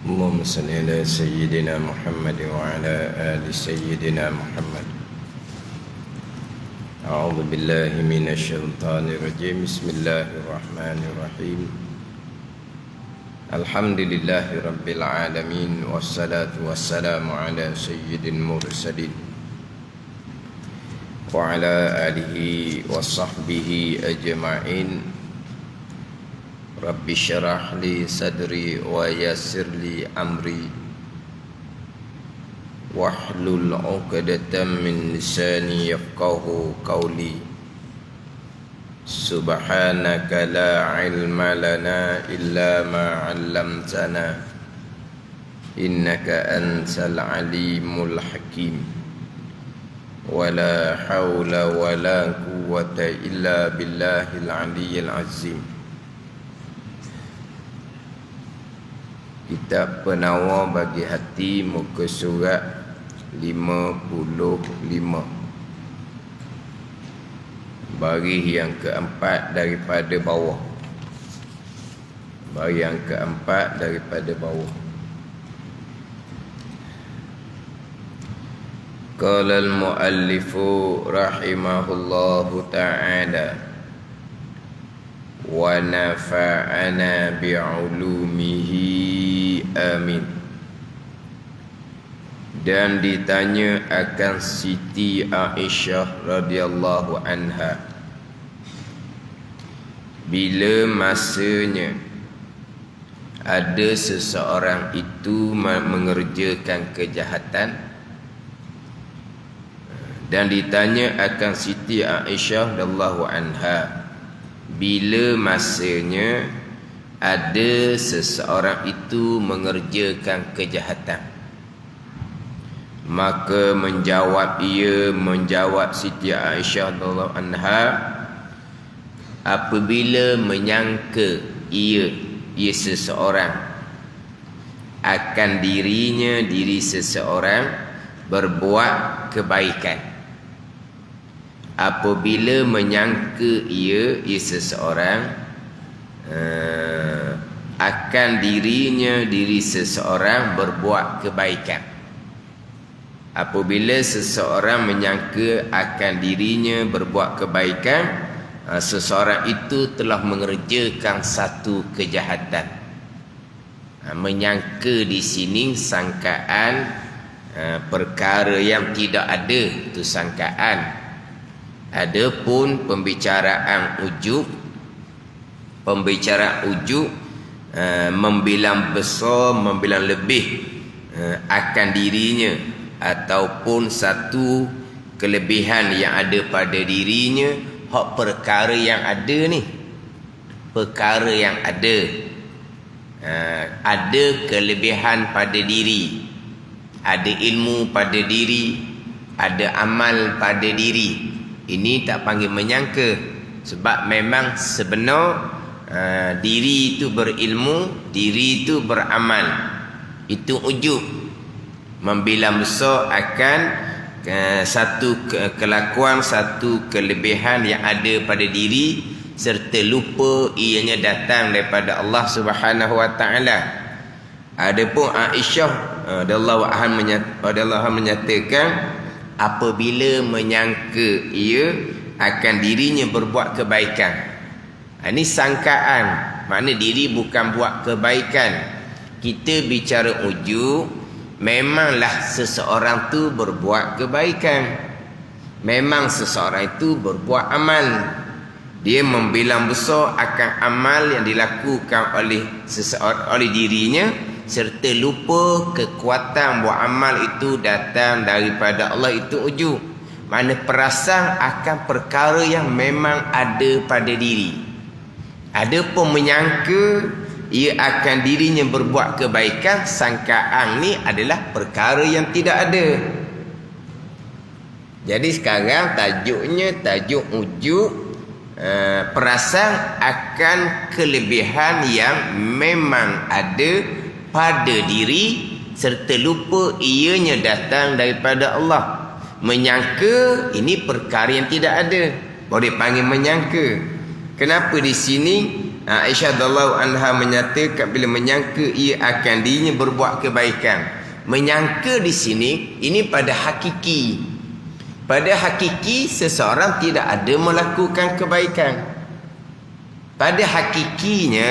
اللهم صل على سيدنا محمد وعلى آل سيدنا محمد. أعوذ بالله من الشيطان الرجيم. بسم الله الرحمن الرحيم. الحمد لله رب العالمين، والصلاة والسلام على سيد المرسلين وعلى آله وصحبه أجمعين. رب اشرح لي صدري ويسر لي أمري واحلل عقدة من لساني يفقهوا قولي. سبحانك لا علم لنا إلا ما علمتنا إنك أنت العليم الحكيم. ولا حول ولا قوة إلا بالله العلي العظيم. Kitab Penawar bagi Hati, muka surat 55. Baris yang keempat daripada bawah. Baris yang keempat daripada bawah. Qala al-muallifu rahimahullahu ta'ala wa nafa'ana bi'ulumihi amin. Dan ditanya akan Siti Aisyah radhiyallahu anha, bila masanya ada seseorang itu mengerjakan kejahatan. Dan ditanya akan Siti Aisyah radhiyallahu anha, bila masanya ada seseorang itu mengerjakan kejahatan. Maka menjawab Siti Aisyah radhiyallahu anha, apabila menyangka ia seseorang akan diri seseorang berbuat kebaikan. Apabila menyangka ia seseorang akan diri seseorang berbuat kebaikan. Apabila seseorang menyangka akan dirinya berbuat kebaikan, seseorang itu telah mengerjakan satu kejahatan. Menyangka di sini sangkaan perkara yang tidak ada, itu sangkaan. Adapun pembicaraan ujub membilang besar, membilang lebih akan dirinya, ataupun satu kelebihan yang ada pada dirinya, hak perkara yang ada ni, perkara yang ada, ada kelebihan pada diri, ada ilmu pada diri, ada amal pada diri. Ini tak panggil menyangka, sebab memang sebenar diri itu berilmu, diri itu beramal. Itu ujub, membilang besar akan satu kelakuan, satu kelebihan yang ada pada diri, serta lupa ianya datang daripada Allah Subhanahu wa taala. Adapun Aisyah radhiyallahu anha menyatakan, apabila menyangka ia akan dirinya berbuat kebaikan. Ini sangkaan, makna diri bukan buat kebaikan. Kita bicara ujub, memanglah seseorang tu berbuat kebaikan, memang seseorang itu berbuat amal. Dia membilang besar akan amal yang dilakukan oleh dirinya, serta lupa kekuatan buat amal itu datang daripada Allah. Itu ujub, mana perasan akan perkara yang memang ada pada diri. Adapun menyangka ia akan dirinya berbuat kebaikan, sangkaan ni adalah perkara yang tidak ada. Jadi sekarang tajuknya tajuk ujub, perasan akan kelebihan yang memang ada pada diri, serta lupa ianya datang daripada Allah. Menyangka ini perkara yang tidak ada, boleh panggil menyangka. Kenapa di sini Aisyah radhiyallahu anha menyatakan bila menyangka ia akan dirinya berbuat kebaikan. Menyangka di sini ini pada hakiki. Pada hakiki seseorang tidak ada melakukan kebaikan. Pada hakikinya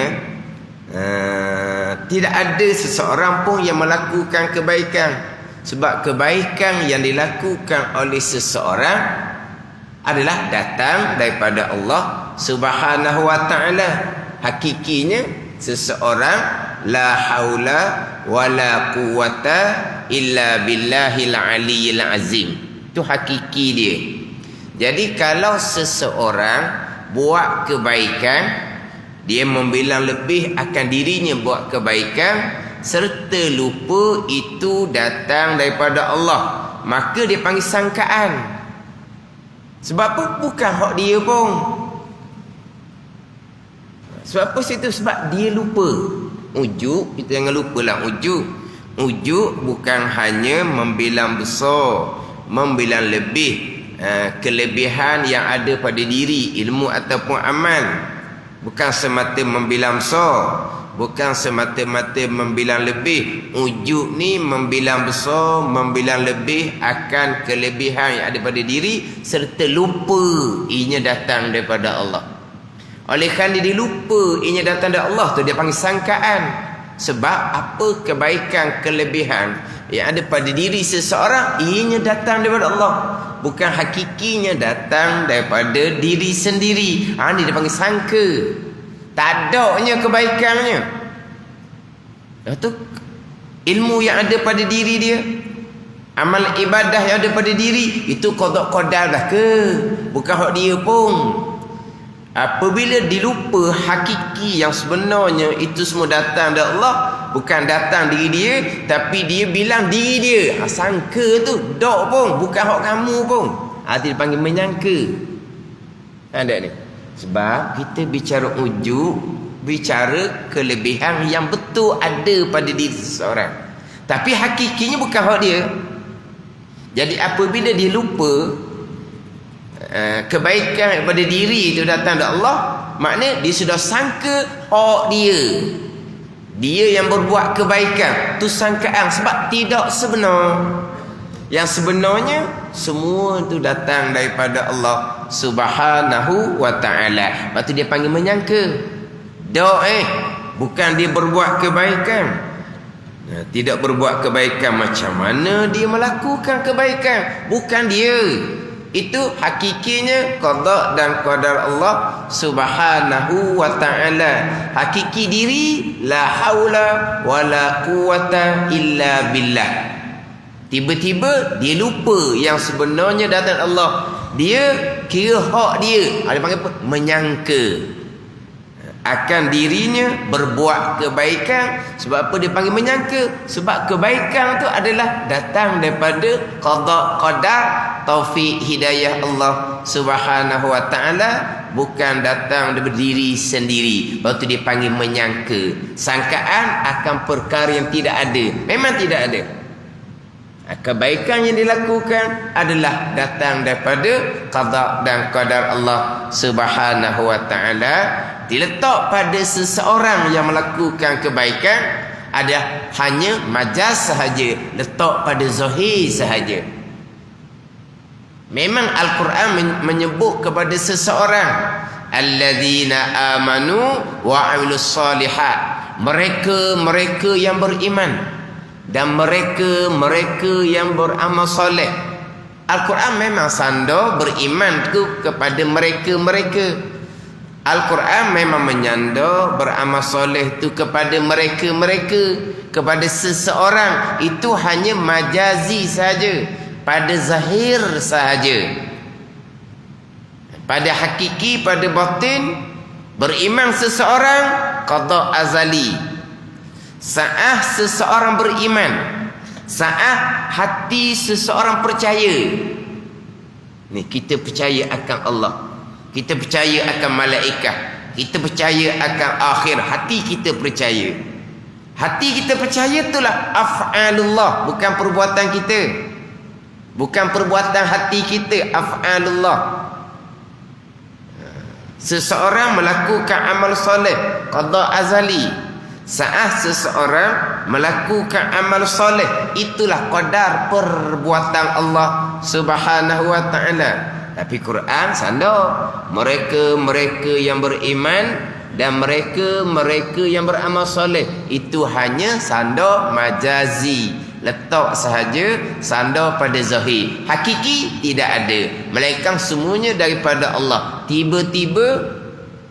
tidak ada seseorang pun yang melakukan kebaikan. Sebab kebaikan yang dilakukan oleh seseorang adalah datang daripada Allah Subhanahu wa ta'ala. Hakikinya seseorang la haula wala quwata illa billahil aliyyil azim. Itu hakiki dia. Jadi kalau seseorang buat kebaikan, dia membilang lebih akan dirinya buat kebaikan serta lupa itu datang daripada Allah, maka dia panggil sangkaan. Sebab apa? Bukan hak dia pun. Sebab apa situ? Sebab dia lupa. Ujuk, kita jangan lupalah ujuk. Ujuk bukan hanya membilang besar, membilang lebih kelebihan yang ada pada diri, ilmu ataupun amal. Bukan semata membilang besar, bukan semata-mata membilang lebih. Ujuk ni membilang besar, membilang lebih akan kelebihan yang ada pada diri serta lupa ianya datang daripada Allah. Oleh kerana dia lupa ianya datang dari Allah tu, dia panggil sangkaan. Sebab apa kebaikan kelebihan yang ada pada diri seseorang, ianya datang daripada Allah, bukan hakikinya datang daripada diri sendiri. Ni dia panggil sangka. Tak adanya kebaikannya. Itu ilmu yang ada pada diri dia, amal ibadah yang ada pada diri, itu qada qadar dah ke? Bukan hak dia pun. Apabila dilupa hakiki yang sebenarnya itu semua datang dari Allah, bukan datang diri dia, tapi dia bilang diri dia. Sangka tu dok pun, bukan hak kamu pun. Dia panggil menyangka. Ada ni. Sebab kita bicara ujuk, bicara kelebihan yang betul ada pada diri seseorang, tapi hakikinya bukan hak dia. Jadi apabila dia lupa kebaikan pada diri itu datang dari Allah, maknanya dia sudah sangka hak dia. Dia yang berbuat kebaikan, tu sangkaan. Sebab tidak sebenar. Yang sebenarnya semua itu datang daripada Allah Subhanahu wa ta'ala. Lepas tu dia panggil menyangka. Bukan dia berbuat kebaikan. Tidak berbuat kebaikan, macam mana dia melakukan kebaikan? Bukan dia. Itu hakikinya qada dan qadar Allah Subhanahu wa ta'ala. Hakiki diri la haula wala quwata illa billah. Tiba-tiba dia lupa yang sebenarnya datang Allah. Dia kira hak dia. Dia panggil apa? Menyangka akan dirinya berbuat kebaikan. Sebab apa dia panggil menyangka? Sebab kebaikan tu adalah datang daripada qada qadar, taufik hidayah Allah Subhanahu wa ta'ala, bukan datang daripada diri sendiri. Lepas tu dia panggil menyangka. Sangkaan akan perkara yang tidak ada. Memang tidak ada. Kebaikan yang dilakukan adalah datang daripada qada dan qadar Allah Subhanahu wa ta'ala. Diletak pada seseorang yang melakukan kebaikan ada hanya majaz sahaja, letak pada zahir sahaja. Memang Al-Quran menyebut kepada seseorang, alladzina amanu wa amilus salihat, mereka yang beriman dan mereka yang beramal soleh. Al-Quran memang sandar beriman tu kepada mereka. Al-Quran memang menyandar beramal soleh tu kepada mereka. Kepada seseorang itu hanya majazi saja, pada zahir sahaja. Pada hakiki, pada batin, beriman seseorang qada azali. Saat seseorang beriman, saat hati seseorang percaya. Ni kita percaya akan Allah, kita percaya akan malaikat, kita percaya akan akhir. Hati kita percaya. Hati kita percaya itulah af'alullah, bukan perbuatan kita. Bukan perbuatan hati kita, af'alullah. seseorang melakukan amal soleh qada azali. Saat seseorang melakukan amal soleh, itulah qadar perbuatan Allah Subhanahu wa taala. Tapi Quran sandar mereka-mereka yang beriman dan mereka-mereka yang beramal soleh itu hanya sandar majazi, letak sahaja, sandar pada zahir. Hakiki tidak ada, melainkan semuanya daripada Allah. Tiba-tiba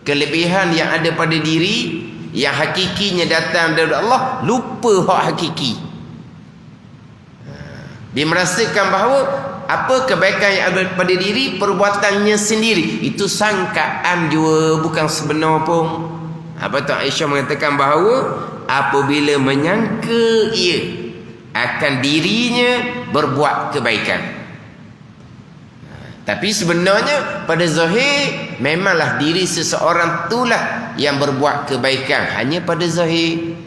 kelebihan yang ada pada diri yang hakikinya datang dari Allah, lupa hak hakiki. Dia merasakan bahawa apa kebaikan yang ada pada diri, perbuatannya sendiri, itu sangkaan jua, bukan sebenar pun. Apa tu Aisyah mengatakan bahawa apabila menyangka ia akan dirinya berbuat kebaikan, tapi sebenarnya pada zahir memanglah diri seseorang itulah yang berbuat kebaikan, hanya pada zahir,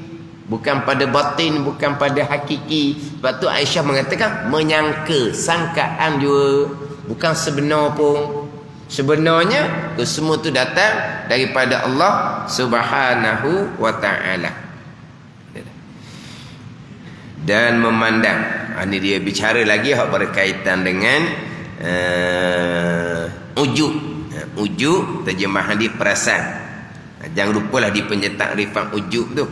bukan pada batin, bukan pada hakiki. Sebab tu Aisyah mengatakan menyangka, sangkaan juga, bukan sebenar pun. Sebenarnya semua tu datang daripada Allah Subhanahu wa taala. Dan memandang, ini dia bicara lagi hak berkaitan dengan ujub. Ujub terjemahan di perasan. Jangan lupalah di pencetak rifat ujub tu.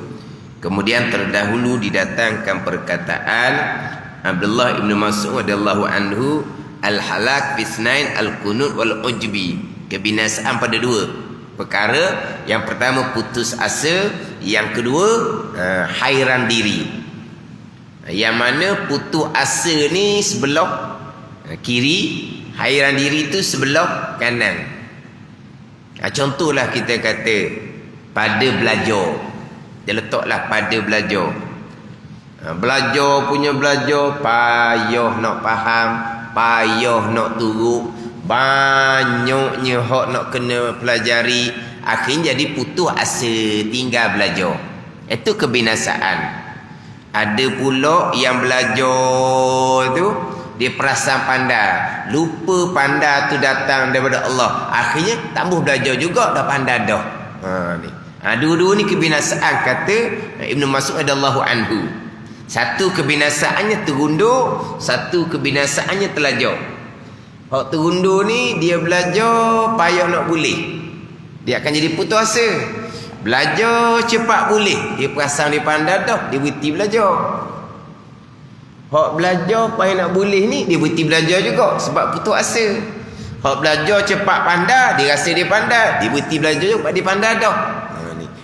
Kemudian terdahulu didatangkan perkataan Abdullah ibn Mas'ud radhiyallahu anhu, al-halak bisnain al-qunut wal ujbi, kebinasaan pada dua perkara. Yang pertama putus asa, yang kedua hairan diri. Yang mana putus asa ni sebelah kiri, hairan diri tu sebelah kanan. Contohlah kita kata pada belajar, dia letaklah pada belajar. Belajar punya belajar, payah nak faham, payah nak turut, banyaknya hak nak kena pelajari, akhirnya jadi putus asa, tinggal belajar. Itu kebinasaan. Ada pula yang belajar tu dia perasan pandai, lupa pandai tu datang daripada Allah, akhirnya tambah belajar juga dah pandai dah. Ni. Dua-dua ni kebinasaan kata Ibnu Mas'ud radhiyallahu anhu. Satu kebinasaannya terundur, satu kebinasaannya terlajar. Hak terundur ni dia belajar payah nak boleh, dia akan jadi putus asa. Belajar cepat boleh, dia perasan dia pandai dah, dia berhenti belajar. Hak belajar payah nak boleh ni, dia berhenti belajar juga sebab putus asa. Hak belajar cepat pandai, dia rasa dia pandai, dia berhenti belajar juga, dia pandai dah.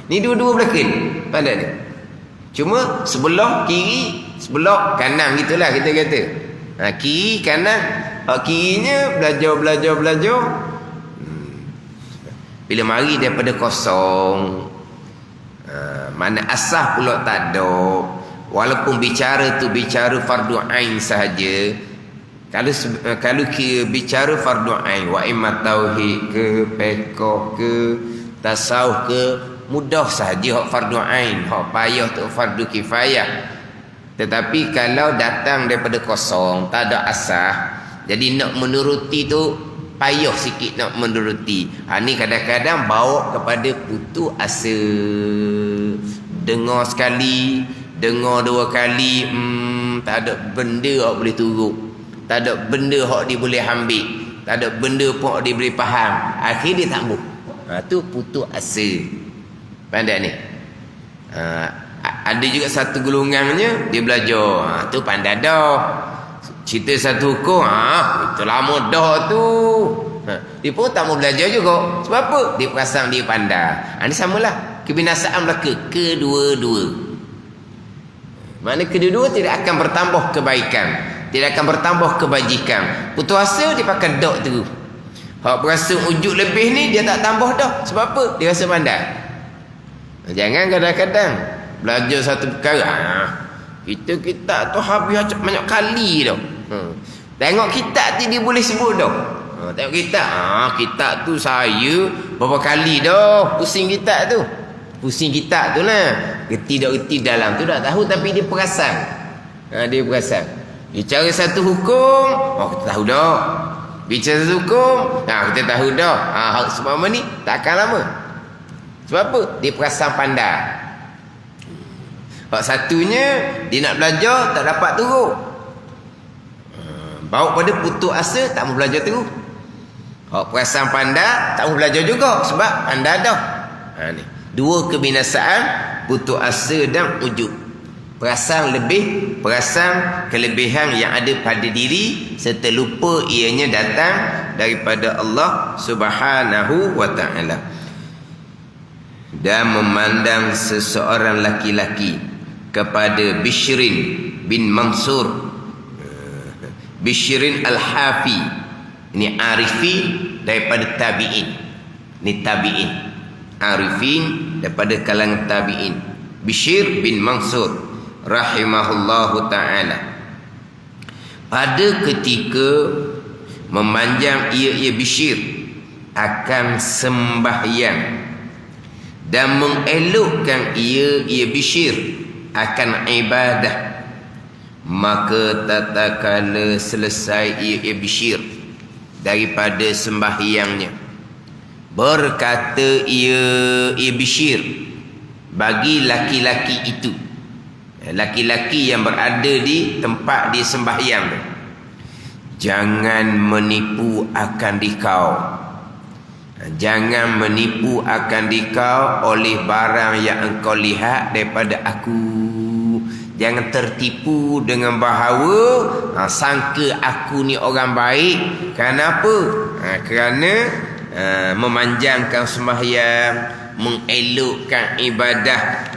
Ni dua-dua belakang pandai ni. Cuma sebelah kiri, sebelah kanan gitulah kita kata. Kiri kanan, hak kirinya belajar. Bila mari daripada kosong, mana asah pula tak ada. Walaupun bicara tu bicara fardu ain sahaja. Kalau bicara fardu ain, wa imma tauhid ke, fiqh ke, tasawuf ke, mudah sahaja hak fardu ain, hak payah tu fardu kifayah. Tetapi kalau datang daripada kosong, tak ada asah, jadi nak menuruti tu payah sikit nak menuruti. Ni kadang-kadang bawa kepada putus asa. Dengar sekali, dengar dua kali, tak ada benda hak boleh turut, tak ada benda hak dia boleh ambil, tak ada benda pun hak dia boleh faham, akhir dia tambah. Tu putus asa. Pandai ni. Ada juga satu golongannya dia belajar, tu pandai dah. Cerita satu hukum, itu lama dah tu. Dia pun tak mau belajar juga. Sebab apa? Dia perasan dia pandai. Ini samalah kebinasaan belaka kedua-dua. Mana kedua-dua tidak akan bertambah kebaikan, tidak akan bertambah kebajikan. Putus asa dia pakai dok tu. Hak berasa ujub lebih ni dia tak tambah dah. Sebab apa? Dia rasa pandai. Jangan kadang-kadang belajar satu perkara, kita tu habis banyak kali dah. Tengok kitab tu dia boleh sebut dah. Tengok kitab, kitab tu saya berapa kali dah pusing kitab tu. Pusing kitab tu lah. Reti tak reti dalam tu tak tahu, tapi dia perasan. Dia perasan. Dia cara satu hukum, kita tahu dah. Bicara hukum, kita tahu dah. Hak semua ni takkan lama. Sebab apa? Dia perasan pandai. Hak satunya, dia nak belajar, tak dapat teruk. Bawa pada putus asa, tak mau belajar teruk. Hak perasan pandai, tak mau belajar juga. Sebab pandai dah. Ni. Dua kebinasaan, putus asa dan ujub. Perasan kelebihan yang ada pada diri serta lupa ianya datang daripada Allah Subhanahu wa taala. Dan memandang seseorang laki-laki kepada Bishrin bin Mansur, Bishrin Al-Hafi, ini arifin daripada tabi'in. Ini tabi'in, arifin daripada kalangan tabi'in. Bishr bin Mansur rahimahullahu ta'ala, pada ketika memanjang ia Bishr akan sembahyang dan mengelokkan ia Bishr akan ibadah, maka tatkala selesai ia Bishr daripada sembahyangnya, berkata ia Bishr bagi laki-laki itu, laki-laki yang berada di tempat dia sembahyang, jangan menipu akan dikau. Jangan menipu akan dikau oleh barang yang engkau lihat daripada aku. Jangan tertipu dengan bahawa sangka aku ni orang baik. Kenapa? Kerana memanjangkan sembahyang, mengelokkan ibadah.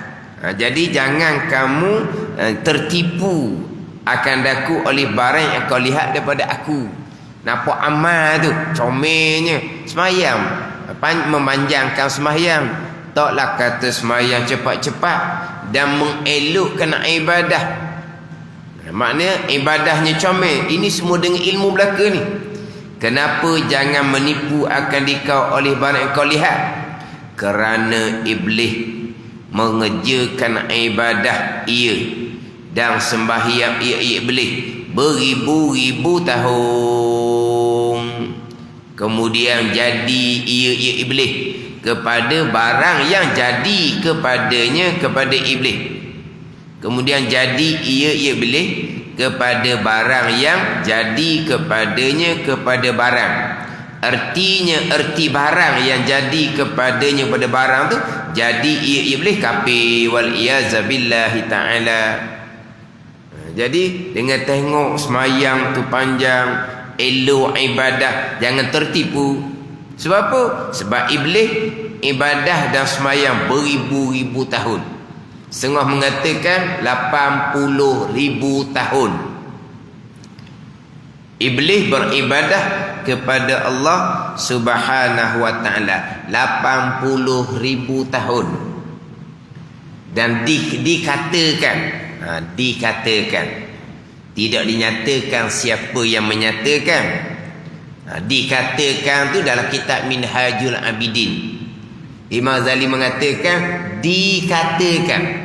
Jadi jangan kamu tertipu akan daku oleh barang yang kau lihat daripada aku. Nampak amal tu comelnya sembahyang, memanjangkan sembahyang, taklah kata sembahyang cepat-cepat dan mengelokkan ibadah. Maknanya ibadahnya comel. Ini semua dengan ilmu belaka ni. Kenapa jangan menipu akan dikau oleh barang yang kau lihat? Kerana iblis mengerjakan ibadah ia dan sembahyang ia iblis beribu-ribu tahun, kemudian jadi ia iblis kepada barang yang jadi kepadanya kepada iblis, kemudian jadi ia iblis kepada barang yang jadi kepadanya kepada barang. Artinya erti barang yang jadi kepadanya pada barang tu jadi ia iblis kafir wal iyazabillahi taala. Jadi dengan tengok semayang tu panjang, elok ibadah, jangan tertipu. Sebab apa? Sebab iblis ibadah dan semayang beribu-ribu tahun. Setengah mengatakan 80,000 tahun. Iblis beribadah kepada Allah Subhanahu wa taala 80,000 tahun. Dan dikatakan tidak dinyatakan siapa yang menyatakan. Dikatakan tu dalam kitab Minhajul Abidin, Imam Ghazali mengatakan dikatakan.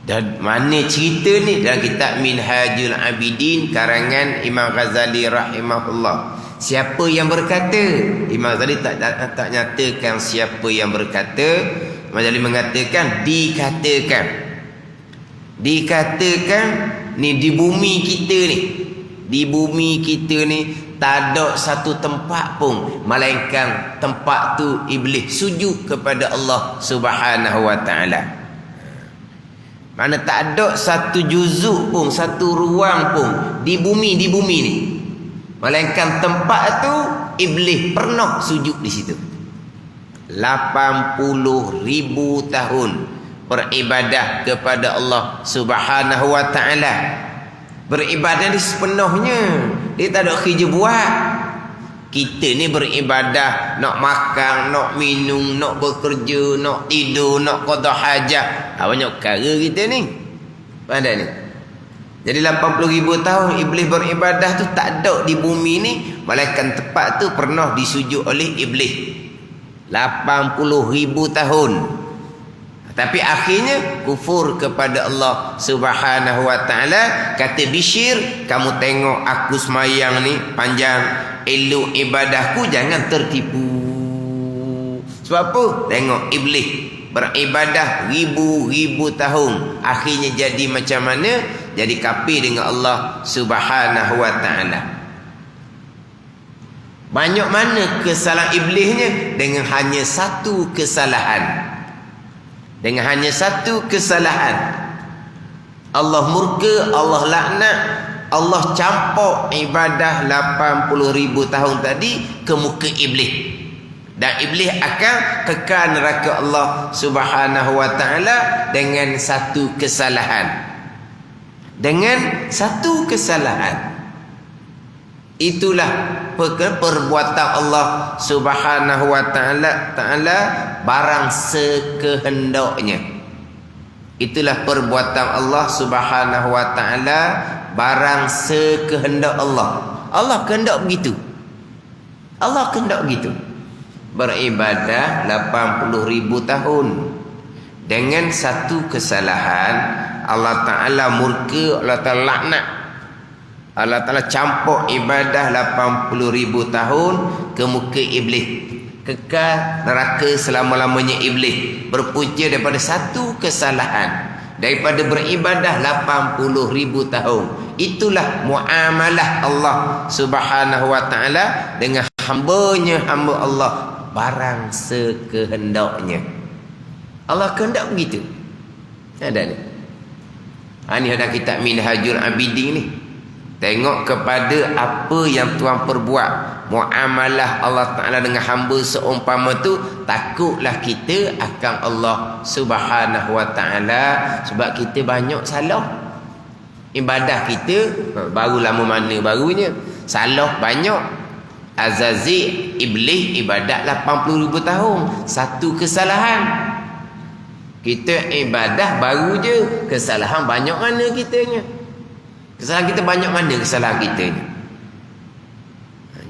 Dan mana cerita ni dalam kitab Minhajul Abidin karangan Imam Ghazali rahimahullah. Siapa yang berkata? Imam Ghazali tak nyatakan siapa yang berkata. Imam Ghazali mengatakan dikatakan. Dikatakan ni di bumi kita ni. Di bumi kita ni tak ada satu tempat pun melainkan tempat tu iblis sujud kepada Allah Subhanahu wa taala. Mana tak ada satu juzuk pun, satu ruang pun di bumi ni, melainkan tempat tu iblis pernah sujud di situ. 80,000 tahun beribadah kepada Allah Subhanahu wa taala. Beribadah ni sepenuhnya, dia tak ada kerja buat. Kita ni beribadah, nak makan, nak minum, nak bekerja, nak tidur, nak qada hajat. Banyak perkara kita ni. Pandai ni. Jadi 80,000 tahun iblis beribadah tu tak ada di bumi ni, melainkan tempat tu pernah disujud oleh iblis. 80,000 tahun. Tapi akhirnya kufur kepada Allah Subhanahu wa taala. Kata Bishr, kamu tengok aku semayang ni panjang, elok ibadahku, jangan tertipu. Sebab apa? Tengok iblis beribadah ribu-ribu tahun, akhirnya jadi macam mana? Jadi kafir dengan Allah Subhanahu wa taala. Banyak mana kesalahan iblisnya? Dengan hanya satu kesalahan. Dengan hanya satu kesalahan, Allah murka, Allah laknat, Allah campur ibadah 80,000 tahun tadi ke muka iblis. Dan iblis akan kekal neraka Allah Subhanahu wa taala dengan satu kesalahan. Dengan satu kesalahan. Itulah perbuatan Allah Subhanahu wa taala barang sekehendaknya. Itulah perbuatan Allah Subhanahu wa taala barang sekehendak Allah. Allah kehendak begitu. Allah kehendak begitu. Beribadah 80,000 tahun dengan satu kesalahan, Allah taala murka, Allah taala laknat. Allah Ta'ala campur ibadah 80,000 tahun ke muka iblis. Kekal neraka selama-lamanya iblis. Berpunca daripada satu kesalahan. Daripada beribadah 80,000 tahun. Itulah muamalah Allah Subhanahu wa taala dengan hambanya hamba Allah barang sekehendaknya. Allah kehendak begitu. Ada ni. Ini ada kitab Minhajul Abidin ni. Tengok kepada apa yang Tuhan perbuat. Muamalah Allah Ta'ala dengan hamba seumpama tu, takutlah kita akan Allah Subhanahu wa Ta'ala. Sebab kita banyak salah. Ibadah kita baru lama mana barunya, salah banyak. Azazil, iblis ibadat 80,000 tahun, satu kesalahan. Kita ibadah baru je, kesalahan banyak mana kitanya. Kesalahan kita banyak mana kesalahan kita ni.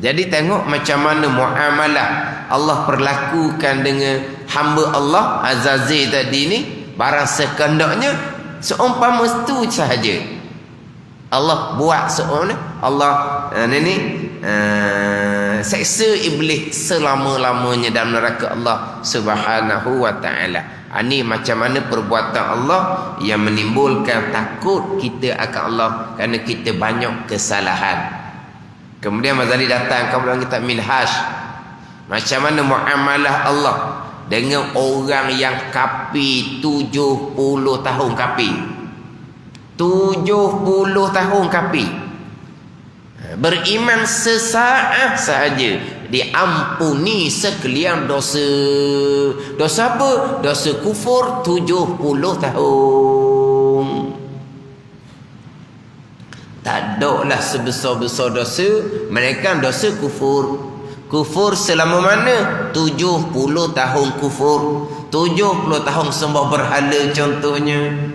Jadi tengok macam mana muamalah Allah perlakukan dengan hamba Allah Azazil tadi ni. Barang sekendaknya seumpama itu sahaja. Allah buat seorang Allah seksa iblis selama-lamanya dalam neraka Allah Subhanahu wa taala. Ini macam mana perbuatan Allah yang menimbulkan takut kita akan Allah kerana kita banyak kesalahan. Kemudian Mazali datang dalam kitab Minhaj, macam mana muamalah Allah dengan orang yang kafir 70 tahun kafir. 70 tahun kafir. Beriman sesaat sahaja diampuni sekalian dosa. Dosa apa? Dosa kufur 70 tahun. Tak ada lah sebesar-besar dosa, mereka dosa kufur. Kufur selama mana? 70 tahun kufur. 70 tahun sembah berhala contohnya.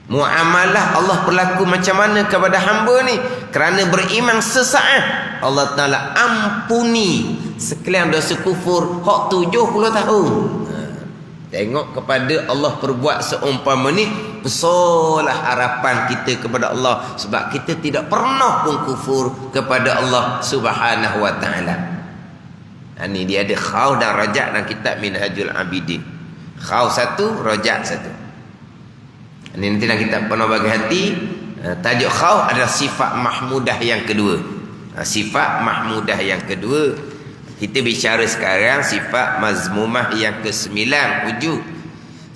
Muamalah Allah berlaku macam mana kepada hamba ni? Kerana beriman sesaat, Allah Ta'ala ampuni sekalian dosa kufur hak 70 tahun. Tengok kepada Allah perbuat seumpama ni, besarlah harapan kita kepada Allah. Sebab kita tidak pernah pun kufur kepada Allah Subhanahu wa ta'ala. Ini dia ada khauf dan rajak dalam kitab Minhajul Abidin. Khauf satu, rajak satu. Ini nanti dalam kitab Penuh Bagi Hati, tajuk khauf adalah sifat mahmudah yang kedua. Sifat mahmudah yang kedua. Kita bicara sekarang sifat mazmumah yang ke-9, wujud.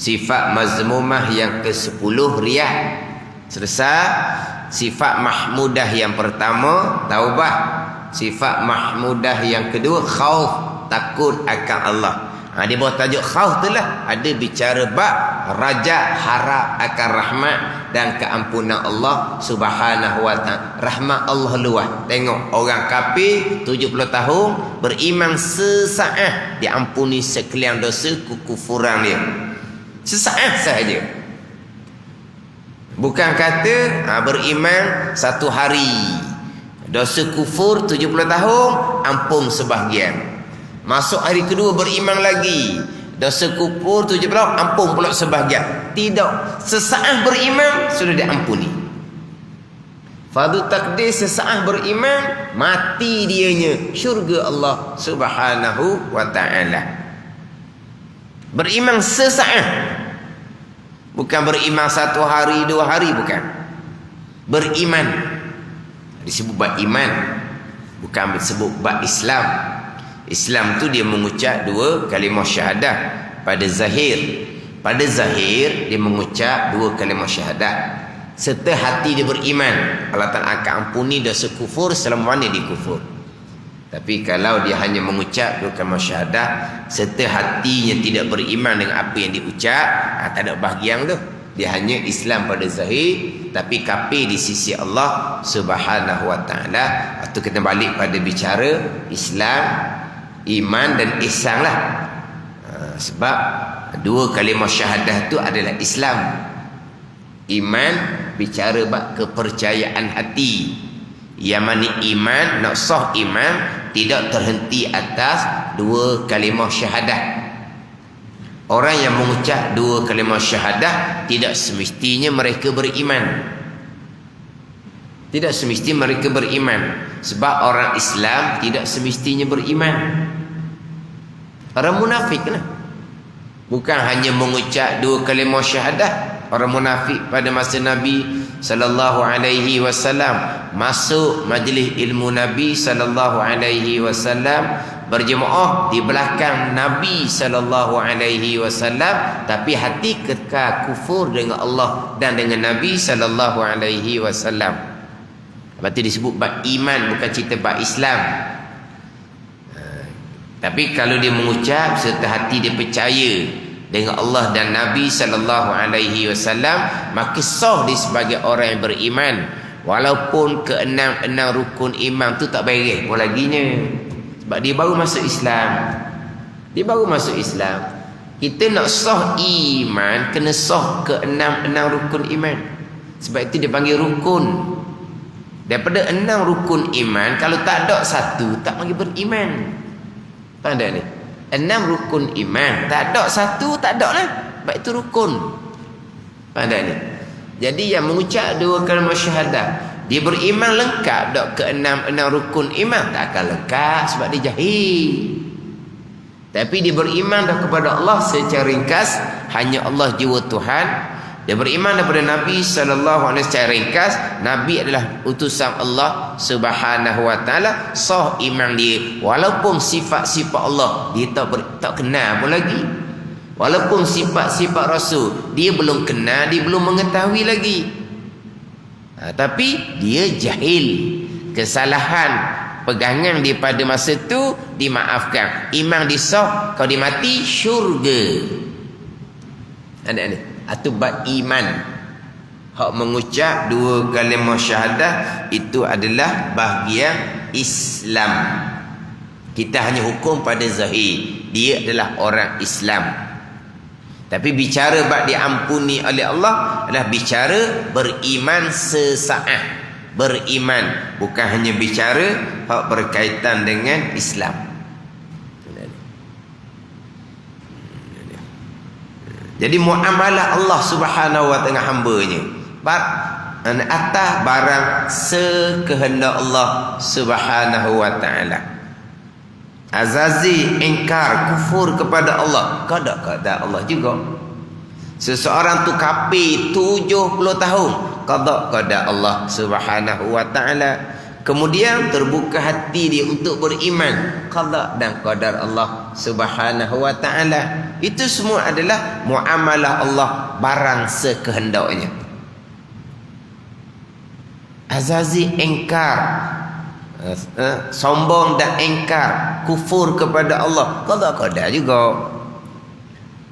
Sifat mazmumah yang ke-10, riyah. Selesai. Sifat mahmudah yang pertama, taubah. Sifat mahmudah yang kedua, khauf, takut akan Allah. Di bawah tajuk khauf itulah ada bicara bab raja, harap akan rahmat dan keampunan Allah Subhanahu wa ta'ala. Rahmat Allah luas. Tengok orang kafir 70 tahun beriman sesaat diampuni sekalian dosa kekufuran dia. Sesaat sahaja. Bukan kata beriman satu hari, dosa kufur 70 tahun ampun sebahagian. Masuk hari kedua beriman lagi, Dosa kufur 70, ampun pula sebahagian. Tidak. Sesaat beriman sudah diampuni. Fardu takdir sesaat beriman, mati dianya, syurga Allah Subhanahu wa ta'ala. Beriman sesaat. Bukan beriman 1 hari 2 hari, bukan. Beriman disebut bab iman, bukan disebut bab Islam. Islam tu dia mengucap 2 kalimah syahadah pada zahir. Pada zahir dia mengucap 2 kalimah syahadah. Serta hati dia beriman, Allah Ta'ala akan ampuni dosa kufur selama mana dia kufur. Tapi kalau dia hanya mengucap 2 kalimah syahadah serta hatinya tidak beriman dengan apa yang diucap, tak ada bahagian tu. Dia hanya Islam pada zahir tapi kafir di sisi Allah Subhanahu wa ta'ala. Atau kita balik pada bicara Islam, iman dan ihsan lah. Sebab 2 kalimah syahadah tu adalah Islam. Iman bicara bab kepercayaan hati. Yang mana iman, nak sah iman tidak terhenti atas 2 kalimah syahadah. Orang yang mengucap 2 kalimah syahadah tidak semestinya mereka beriman. Tidak semestinya mereka beriman. Sebab orang Islam tidak semestinya beriman. Orang munafik lah. Bukan hanya mengucap 2 kalimah syahadah. Orang munafik pada masa Nabi sallallahu alaihi wasallam masuk majlis ilmu Nabi sallallahu alaihi wasallam, berjemaah di belakang Nabi sallallahu alaihi wasallam, tapi hati kekal kufur dengan Allah dan dengan Nabi sallallahu alaihi wasallam. Lepas tu disebut bab iman, bukan cerita bab Islam. Tapi kalau dia mengucap serta hati dia percaya dengan Allah dan Nabi sallallahu alaihi wasallam, maka sah dia sebagai orang yang beriman. Walaupun ke-6 rukun iman tu tak beres pun laginya. Sebab dia baru masuk Islam. Dia baru masuk Islam. Kita nak sah iman, kena sah ke-6 rukun iman. Sebab itu dia panggil rukun. Daripada 6 rukun iman, kalau tak ada 1, tak panggil beriman. Faham tak ni? 6 rukun iman, tak ada 1, tak ada lah. Sebab itu rukun. Faham tak ni? Jadi yang mengucap 2 kalimah syahadah, dia beriman lengkap tak ke-6 rukun iman? Tak akan lengkap sebab dia jahil. Tapi dia beriman dah kepada Allah secara ringkas, hanya Allah jiwa Tuhan. Dia beriman kepada Nabi sallallahu alaihi wasallam secara ringkas, Nabi adalah utusan Allah Subhanahu wa taala. Sah iman dia walaupun sifat-sifat Allah dia tak kenal pun lagi. Walaupun sifat-sifat Rasul dia belum kenal, dia belum mengetahui lagi. Tapi dia jahil. Kesalahan pegangan dia pada masa tu dimaafkan. Iman disah, kalau dia mati syurga. Ada ni. Atau bab iman. Hak mengucap 2 kalimah syahadah itu adalah bahagian Islam. Kita hanya hukum pada zahir, dia adalah orang Islam. Tapi bicara bab diampuni oleh Allah adalah bicara beriman sesaat. Beriman, bukan hanya bicara hak berkaitan dengan Islam. Jadi muamalah Allah Subhanahu wa ta'ala hamba-Nya atas barang sekehendak Allah Subhanahu wa ta'ala. Azazi ingkar kufur kepada Allah, qada Allah juga. Seseorang tu kafir 70 tahun, qada Allah Subhanahu wa ta'ala. Kemudian terbuka hati dia untuk beriman, qada dan qadar Allah Subhanahu wa ta'ala. Itu semua adalah muamalah Allah barang sekehendaknya. Azazi ingkar, sombong dan ingkar kufur kepada Allah, qada juga.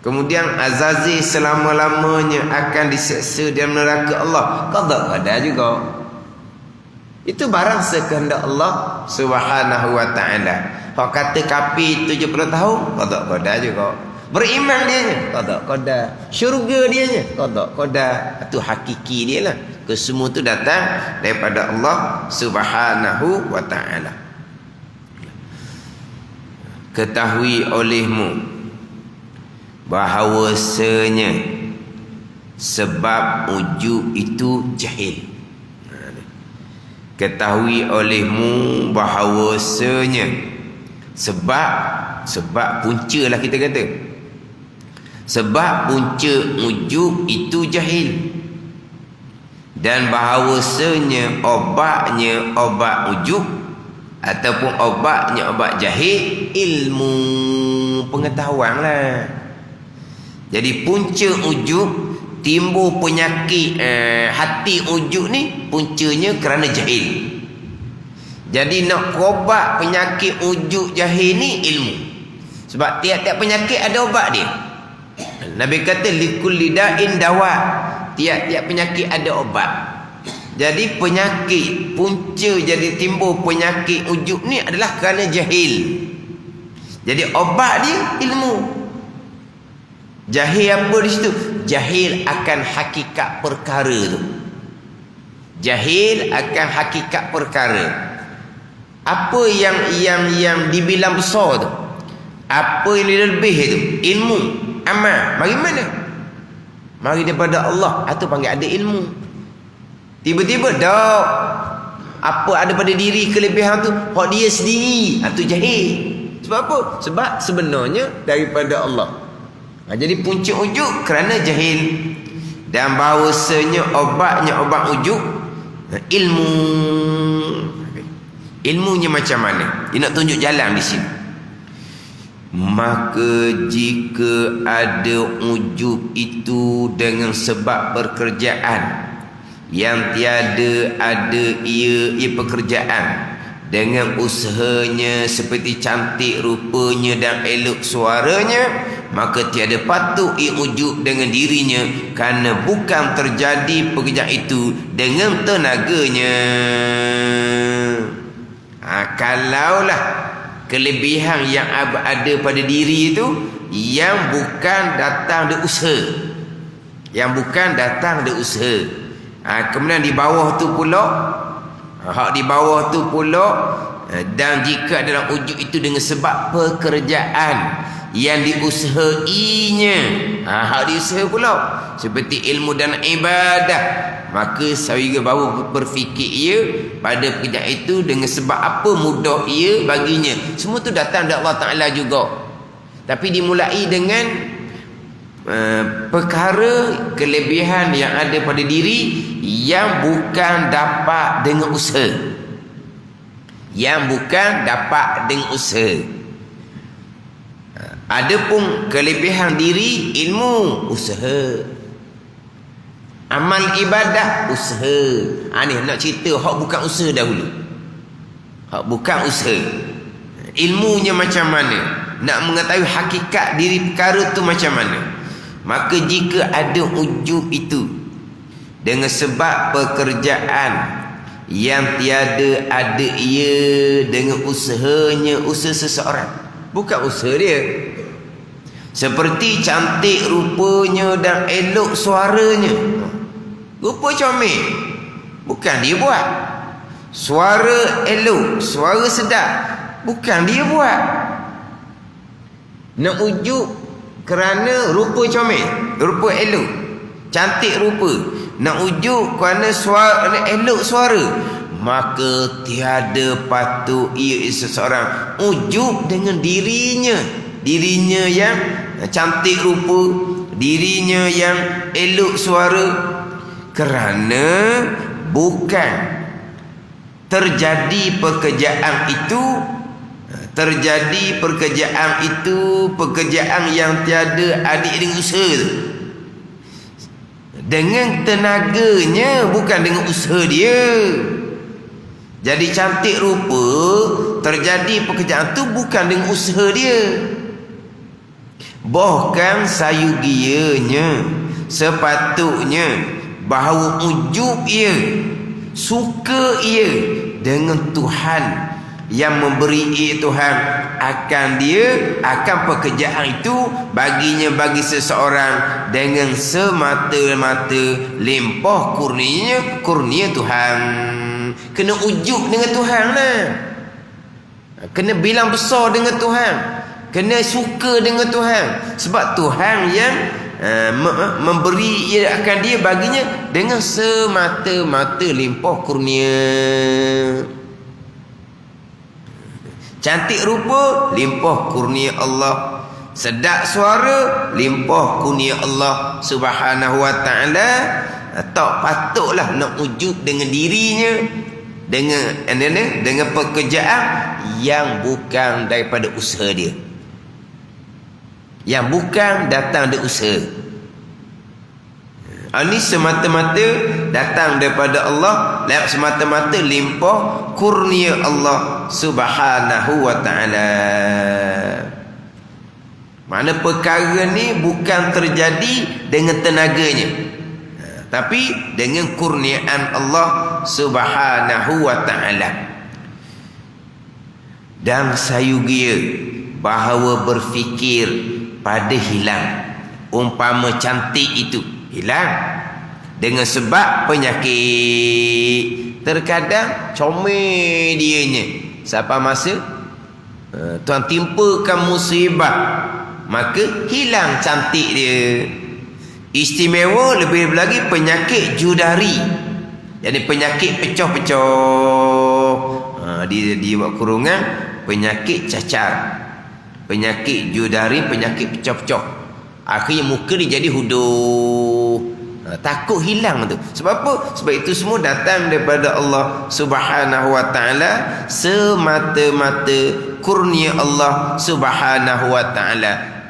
Kemudian azazi selama-lamanya akan diseksa dalam neraka Allah, qada juga. Itu barang sekehendak Allah Subhanahu wa ta'ala. Hak kata kafir 70 tahun, qada juga. Beriman dia, qada. Syurga dia, qada. Itu hakiki dia lah. Kesemua tu datang daripada Allah Subhanahu wa ta'ala. Ketahui olehmu bahawasanya sebab ujub itu jahil. Ketahui olehmu bahawasanya sebab punca lah kita kata, sebab punca ujub itu jahil, dan bahawasanya obatnya obat ujub ataupun obatnya obat jahil ilmu, pengetahuan lah. Jadi punca ujub, timbul penyakit hati ujub ni puncanya kerana jahil. Jadi nak ubat penyakit ujub jahil ni ilmu. Sebab tiap-tiap penyakit ada ubat dia. Nabi kata likulli da'in dawa, tiap-tiap penyakit ada ubat. Jadi penyakit punca jadi timbul penyakit ujub ni adalah kerana jahil. Jadi ubat dia ilmu. Jahil apa di situ? Jahil akan hakikat perkara tu. Jahil akan hakikat perkara. Apa yang dibilang besar tu? Apa yang lebih tu? Ilmu, amal. Mari mana? Mari daripada Allah. Itu panggil ada ilmu. Tiba-tiba dah apa ada pada diri kelebihan tu, hak dia sendiri. Itu jahil. Sebab apa? Sebab sebenarnya daripada Allah. Jadi punca ujub kerana jahil. Dan bahawasanya obatnya obat ujub ilmu. Ilmunya macam mana? Dia nak tunjuk jalan di sini. Maka jika ada ujub itu dengan sebab pekerjaan yang tiada ada ia pekerjaan, dengan usahanya seperti cantik rupanya dan elok suaranya, maka tiada patut ia ujub dengan dirinya, kerana bukan terjadi pekerjaan itu dengan tenaganya. Kalaulah kelebihan yang ada pada diri itu yang bukan datang dari usaha, yang bukan datang dari usaha, kemudian di bawah tu pula, hak di bawah tu pula, dan jika dalam ujub itu dengan sebab pekerjaan yang diusahainya, hak diusaha pula seperti ilmu dan ibadah, maka saya baru berfikir ia pada pekerjaan itu dengan sebab apa mudah ia baginya. Semua tu datang dari Allah Ta'ala juga, tapi dimulai dengan perkara kelebihan yang ada pada diri yang bukan dapat dengan usaha, yang bukan dapat dengan usaha. Adapun kelebihan diri, ilmu, usaha. Amal ibadah, usaha. Ni nak cerita hak bukan usaha dahulu. Hak bukan usaha. Ilmunya macam mana? Nak mengetahui hakikat diri perkara tu macam mana? Maka jika ada ujub itu dengan sebab pekerjaan yang tiada ada ia dengan usahanya, usaha seseorang, bukan usaha dia. Seperti cantik rupanya dan elok suaranya. Rupa comel, bukan dia buat. Suara elok, suara sedap, bukan dia buat. Nak ujub kerana rupa comel, rupa elok, cantik rupa. Nak ujub kerana suara elok suara, maka tiada patut ia seseorang ujub dengan dirinya. Dirinya yang cantik rupa, dirinya yang elok suara, kerana bukan terjadi pekerjaan itu, terjadi pekerjaan itu, pekerjaan yang tiada adik dengan usaha tu, dengan tenaganya, bukan dengan usaha dia. Jadi cantik rupa terjadi pekerjaan tu bukan dengan usaha dia, bahkan sayugianya sepatutnya bahawa ujub ia, suka ia dengan Tuhan yang memberi ia Tuhan akan dia, akan pekerjaan itu baginya, bagi seseorang dengan semata-mata limpah kurnia Tuhan. Kena ujub dengan Tuhan lah, kena bilang besar dengan Tuhan. Kena suka dengan Tuhan. Sebab Tuhan yang memberi akan dia baginya dengan semata-mata limpah kurnia. Cantik rupa, limpah kurnia Allah. Sedap suara, limpah kurnia Allah Subhanahu wa ta'ala. Tak patutlah nak ujub dengan dirinya, dengan pekerjaan yang bukan daripada usaha dia, yang bukan datang dari usaha. Ini semata-mata datang daripada Allah, semata-mata limpah kurnia Allah Subhanahu wa ta'ala. Mana perkara ni bukan terjadi dengan tenaganya, tapi dengan kurniaan Allah Subhanahu wa ta'ala. Dan sayugia bahawa berfikir pada hilang. Umpama cantik itu hilang dengan sebab penyakit. Terkadang comel dianya. Siapa masa Tuhan timpakan musibah, maka hilang cantik dia. Istimewa lebih lagi penyakit judari. Jadi penyakit pecah-pecah. Dia buat kurungan penyakit cacar, penyakit judari, penyakit pecah-pecah. Akhirnya muka dia jadi huduh. Takut hilang tu. Sebab apa? Sebab itu semua datang daripada Allah Subhanahu wa ta'ala, semata-mata kurnia Allah Subhanahu wa ta'ala.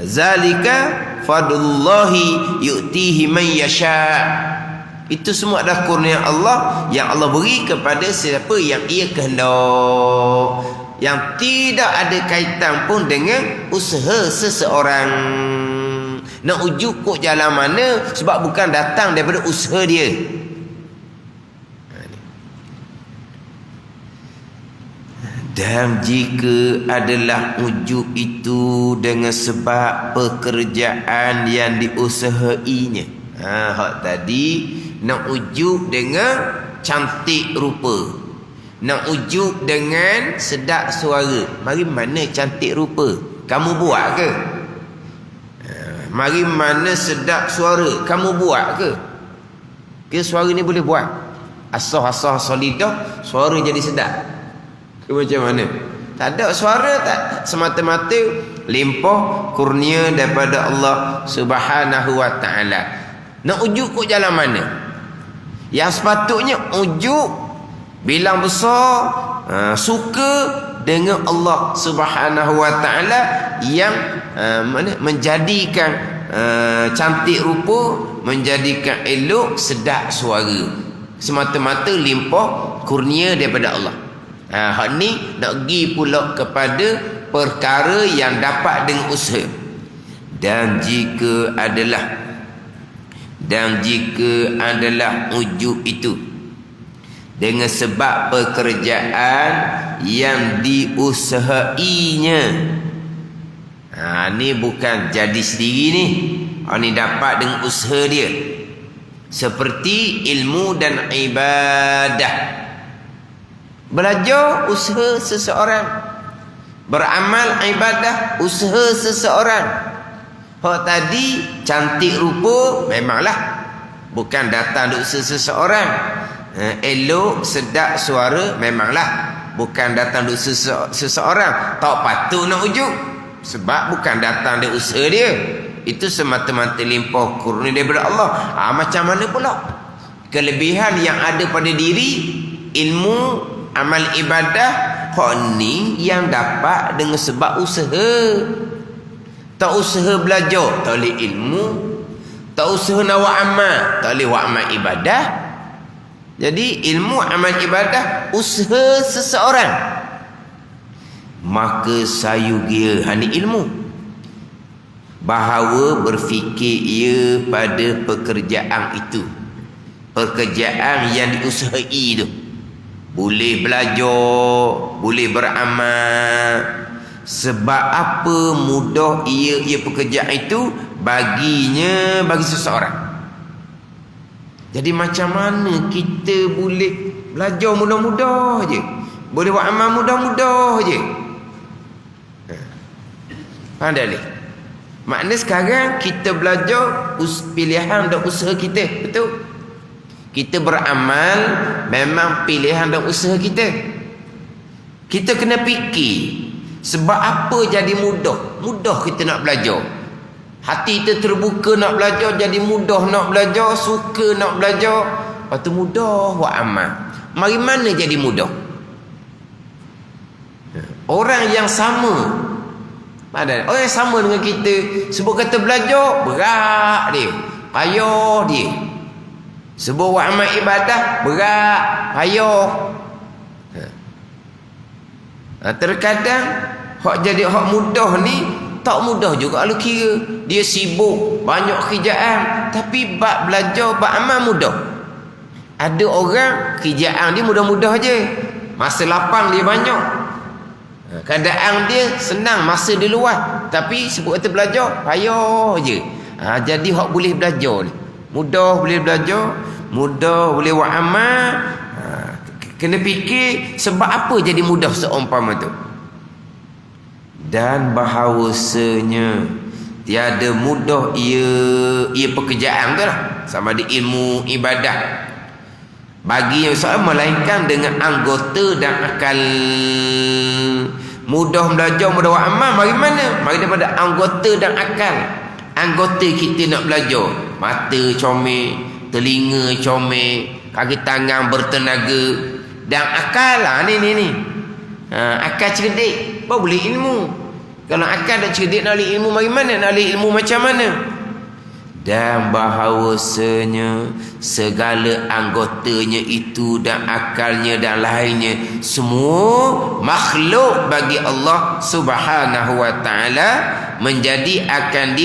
Zalika fadlullahi yu'tihi man yasha'. Itu semua adalah kurnia Allah yang Allah beri kepada siapa yang ia kehendak, yang tidak ada kaitan pun dengan usaha seseorang. Nak ujuk kok jalan mana, sebab bukan datang daripada usaha dia. Dan jika adalah ujuk itu dengan sebab pekerjaan yang diusahainya, hak tadi nak ujuk dengan cantik rupa, nak ujuk dengan sedap suara. Mari mana cantik rupa kamu buat ke? Mari mana sedap suara kamu buat ke? Ke suara ni boleh buat asah-asah solidah, suara jadi sedap ke macam mana? Tak ada suara, tak, semata-mata limpah kurnia daripada Allah Subhanahu wa ta'ala. Nak ujuk kok jalan mana? Yang sepatutnya ujuk bilang besar, suka dengan Allah Subhanahu wa ta'ala yang menjadikan cantik rupa, menjadikan elok, sedap suara. Semata-mata limpah kurnia daripada Allah. Hak ni nak pergi pula kepada perkara yang dapat dengan usaha. Dan jika adalah ujuk itu dengan sebab pekerjaan yang diusahainya, ni bukan jadi sendiri ni, ni dapat dengan usaha dia. Seperti ilmu dan ibadah. Belajar usaha seseorang, beramal ibadah usaha seseorang. Hak tadi cantik rupa memanglah bukan datang dari usaha seseorang. Elok sedap suara memanglah bukan datang dari usaha seseorang. Tak patut nak ujuk sebab bukan datang dari usaha dia. Itu semata-mata limpah kurnia daripada Allah. Macam mana pula kelebihan yang ada pada diri, ilmu, amal ibadah, hak ni yang dapat dengan sebab usaha. Tak usaha belajar, tak boleh ilmu. Tak usaha nak buat amal, tak boleh buat amal ibadah. Jadi ilmu, amal ibadah, usaha seseorang. Maka sayugia hani ilmu, bahawa berfikir ia pada pekerjaan itu, pekerjaan yang diusahai itu. Boleh belajar, boleh beramal. Sebab apa mudah ia pekerjaan itu bagi seseorang. Jadi macam mana kita boleh belajar mudah-mudah je, boleh buat amal mudah-mudah je? Faham tak ni? Makna sekarang kita belajar pilihan dan usaha kita. Betul? Kita beramal memang pilihan dan usaha kita. Kita kena fikir sebab apa jadi mudah. Mudah kita nak belajar. Hati kita terbuka nak belajar, jadi mudah nak belajar, suka nak belajar. Lepas tu mudah buat amal. Mari mana jadi mudah? Orang yang sama, orang yang sama dengan kita, sebut kata belajar, berat dia, payah dia. Sebut buat amal ibadah, berat, payah. Terkadang hak jadi hak mudah ni tak mudah juga kalau kira. Dia sibuk, banyak kerjaan, tapi bab belajar, bab amal mudah. Ada orang kerjaan dia mudah-mudah je, masa lapang dia banyak, keadaan dia senang, masa dia luas, tapi sebut kata belajar payah je. Jadi hak boleh belajar ni mudah, boleh belajar mudah, boleh buat amal. Kena fikir sebab apa jadi mudah seumpama tu. Dan bahawasanya tiada mudah ia pekerjaan tu lah, sama ada ilmu ibadah bagi yang seorang, melainkan dengan anggota dan akal. Mudah belajar, mudah buat amal, mari mana? Mari daripada anggota dan akal. Anggota kita nak belajar, mata comel, telinga comel, kaki tangan bertenaga, dan akal lah ni. Akal cerdik baru boleh ilmu. Kalau akal dah cerdik nak boleh ilmu, mari mana? Nak boleh ilmu macam mana? Dan bahawasanya segala anggotanya itu dan akalnya dan lainnya semua makhluk bagi Allah Subhanahu wa ta'ala, menjadi akan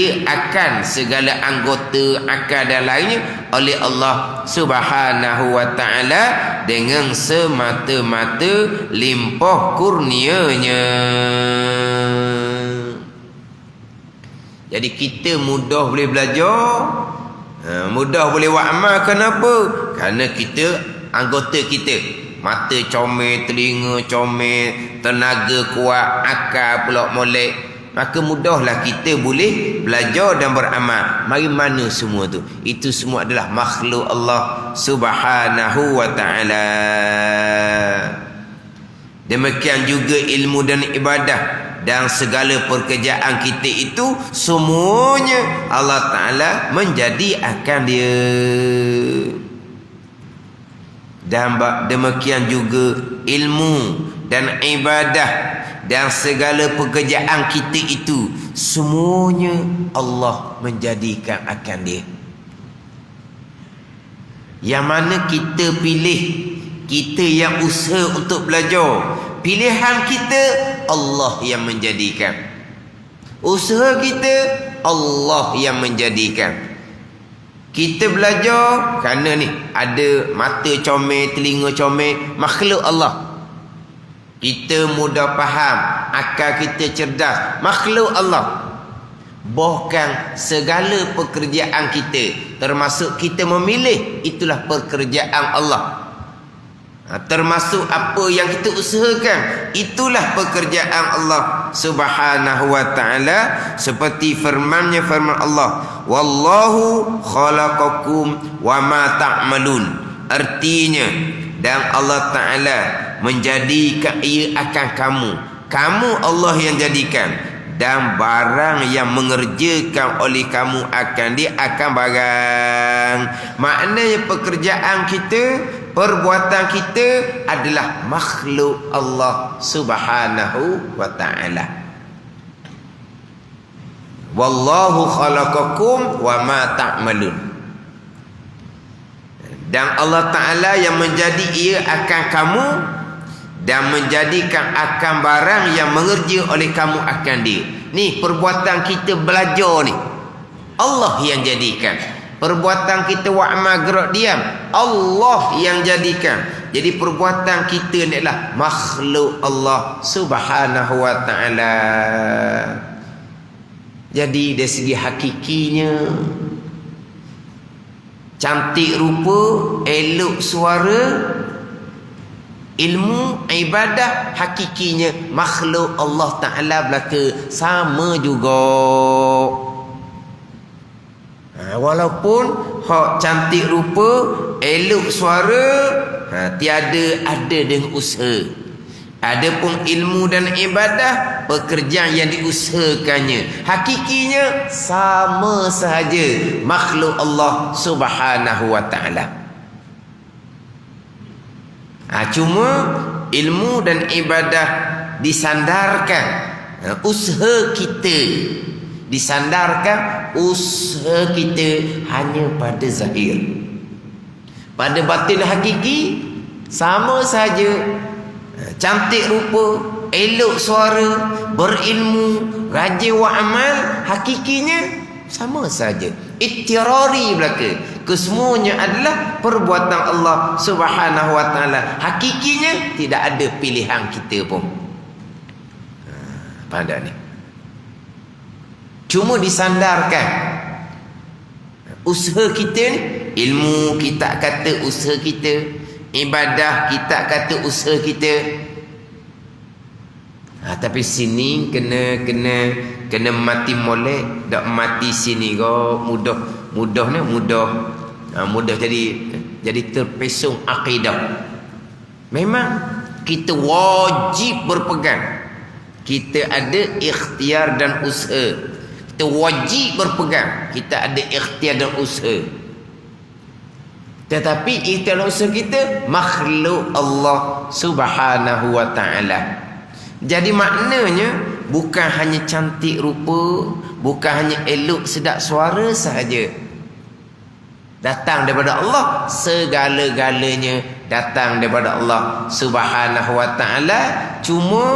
segala anggota, akal dan lainnya oleh Allah Subhanahu wa ta'ala dengan semata-mata limpah kurnianya. Jadi kita mudah boleh belajar, mudah boleh buat amal. Kenapa? Kerana kita, anggota kita, mata comel, telinga comel, tenaga kuat, akal pula molek, maka mudahlah kita boleh belajar dan beramal. Mari mana semua tu? Itu semua adalah makhluk Allah Subhanahu wa ta'ala. Demikian juga ilmu dan ibadah dan segala pekerjaan kita itu semuanya Allah Ta'ala menjadi akan dia. Dan demikian juga ilmu dan ibadah dan segala pekerjaan kita itu semuanya Allah menjadikan akan dia. Yang mana kita pilih, kita yang usaha untuk belajar, pilihan kita Allah yang menjadikan, usaha kita Allah yang menjadikan. Kita belajar kerana ni ada mata comel, telinga comel, makhluk Allah. Kita mudah faham, akal kita cerdas, makhluk Allah. Bahkan segala pekerjaan kita, termasuk kita memilih, itulah pekerjaan Allah. Termasuk apa yang kita usahakan, itulah pekerjaan Allah Subhanahu wa ta'ala. Seperti firman Allah, wallahu khalaqakum wa ma ta'malun. Artinya, dan Allah Ta'ala menjadikan ia akan kamu Allah yang jadikan, dan barang yang mengerjakan oleh kamu akan dia akan barang. Maknanya pekerjaan kita, perbuatan kita adalah makhluk Allah Subhanahu wa ta'ala. Wallahu khalaqakum wa ma ta'malun. Dan Allah Ta'ala yang menjadi ia akan kamu dan menjadikan akan barang yang mengerja oleh kamu akan dia. Ni perbuatan kita belajar ni, Allah yang jadikan. Perbuatan kita wa'amal gerak diam, Allah yang jadikan. Jadi perbuatan kita ni adalah makhluk Allah Subhanahu wa ta'ala. Jadi dari segi hakikinya, cantik rupa, elok suara, ilmu ibadah hakikinya makhluk Allah Ta'ala belaka sama juga. Walaupun hak cantik rupa, elok suara, tiada ada dengan usaha. Adapun ilmu dan ibadah, pekerjaan yang diusahakannya, hakikinya sama sahaja makhluk Allah Subhanahu wa Ta'ala. Cuma ilmu dan ibadah disandarkan usaha kita, disandarkan usaha kita hanya pada zahir. Pada batin hakiki sama saja. Cantik rupa, elok suara, berilmu, rajin wa amal, hakikinya sama saja. Ittirari belaka. Kesemuanya adalah perbuatan Allah Subhanahu wa Ta'ala. Hakikinya tidak ada pilihan kita pun. Pada ni. Cuma disandarkan usaha kita ni, ilmu kita kata usaha kita, ibadah kita kata usaha kita. Tapi sini kena mati molek, dak mati sini go mudah jadi terpesong akidah. Memang kita wajib berpegang. Kita ada ikhtiar dan usaha. Kita wajib berpegang. Kita ada ikhtiar dan usaha. Tetapi ikhtiar dan usaha kita makhluk Allah Subhanahu wa Ta'ala. Jadi maknanya bukan hanya cantik rupa, bukan hanya elok sedap suara sahaja. Datang daripada Allah, segala-galanya datang daripada Allah Subhanahu wa Ta'ala. Cuma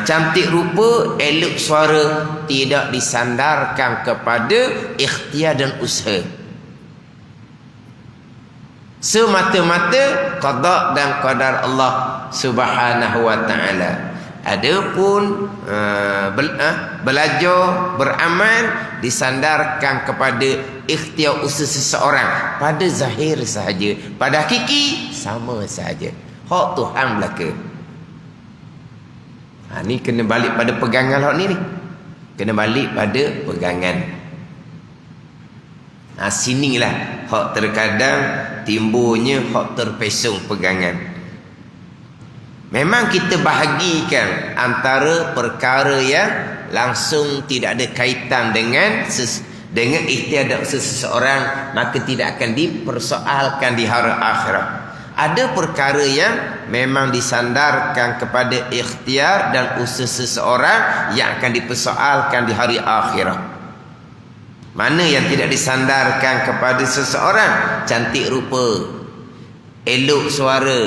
cantik rupa, elok suara tidak disandarkan kepada ikhtiar dan usaha. Semata-mata qada dan qadar Allah Subhanahu wa Ta'ala. Adapun belajar beramal disandarkan kepada ikhtiar usaha seseorang pada zahir sahaja, pada hakiki sama sahaja. Hak Tuhan belaka. Ni kena balik pada pegangan hak ni. Kena balik pada pegangan. Sinilah hak terkadang timbulnya hak terpesong pegangan. Memang kita bahagikan antara perkara yang langsung tidak ada kaitan dengan ikhtiar dan seseorang, maka tidak akan dipersoalkan di hari akhirat. Ada perkara yang memang disandarkan kepada ikhtiar dan usaha seseorang yang akan dipersoalkan di hari akhirat. Mana yang tidak disandarkan kepada seseorang? Cantik rupa, elok suara,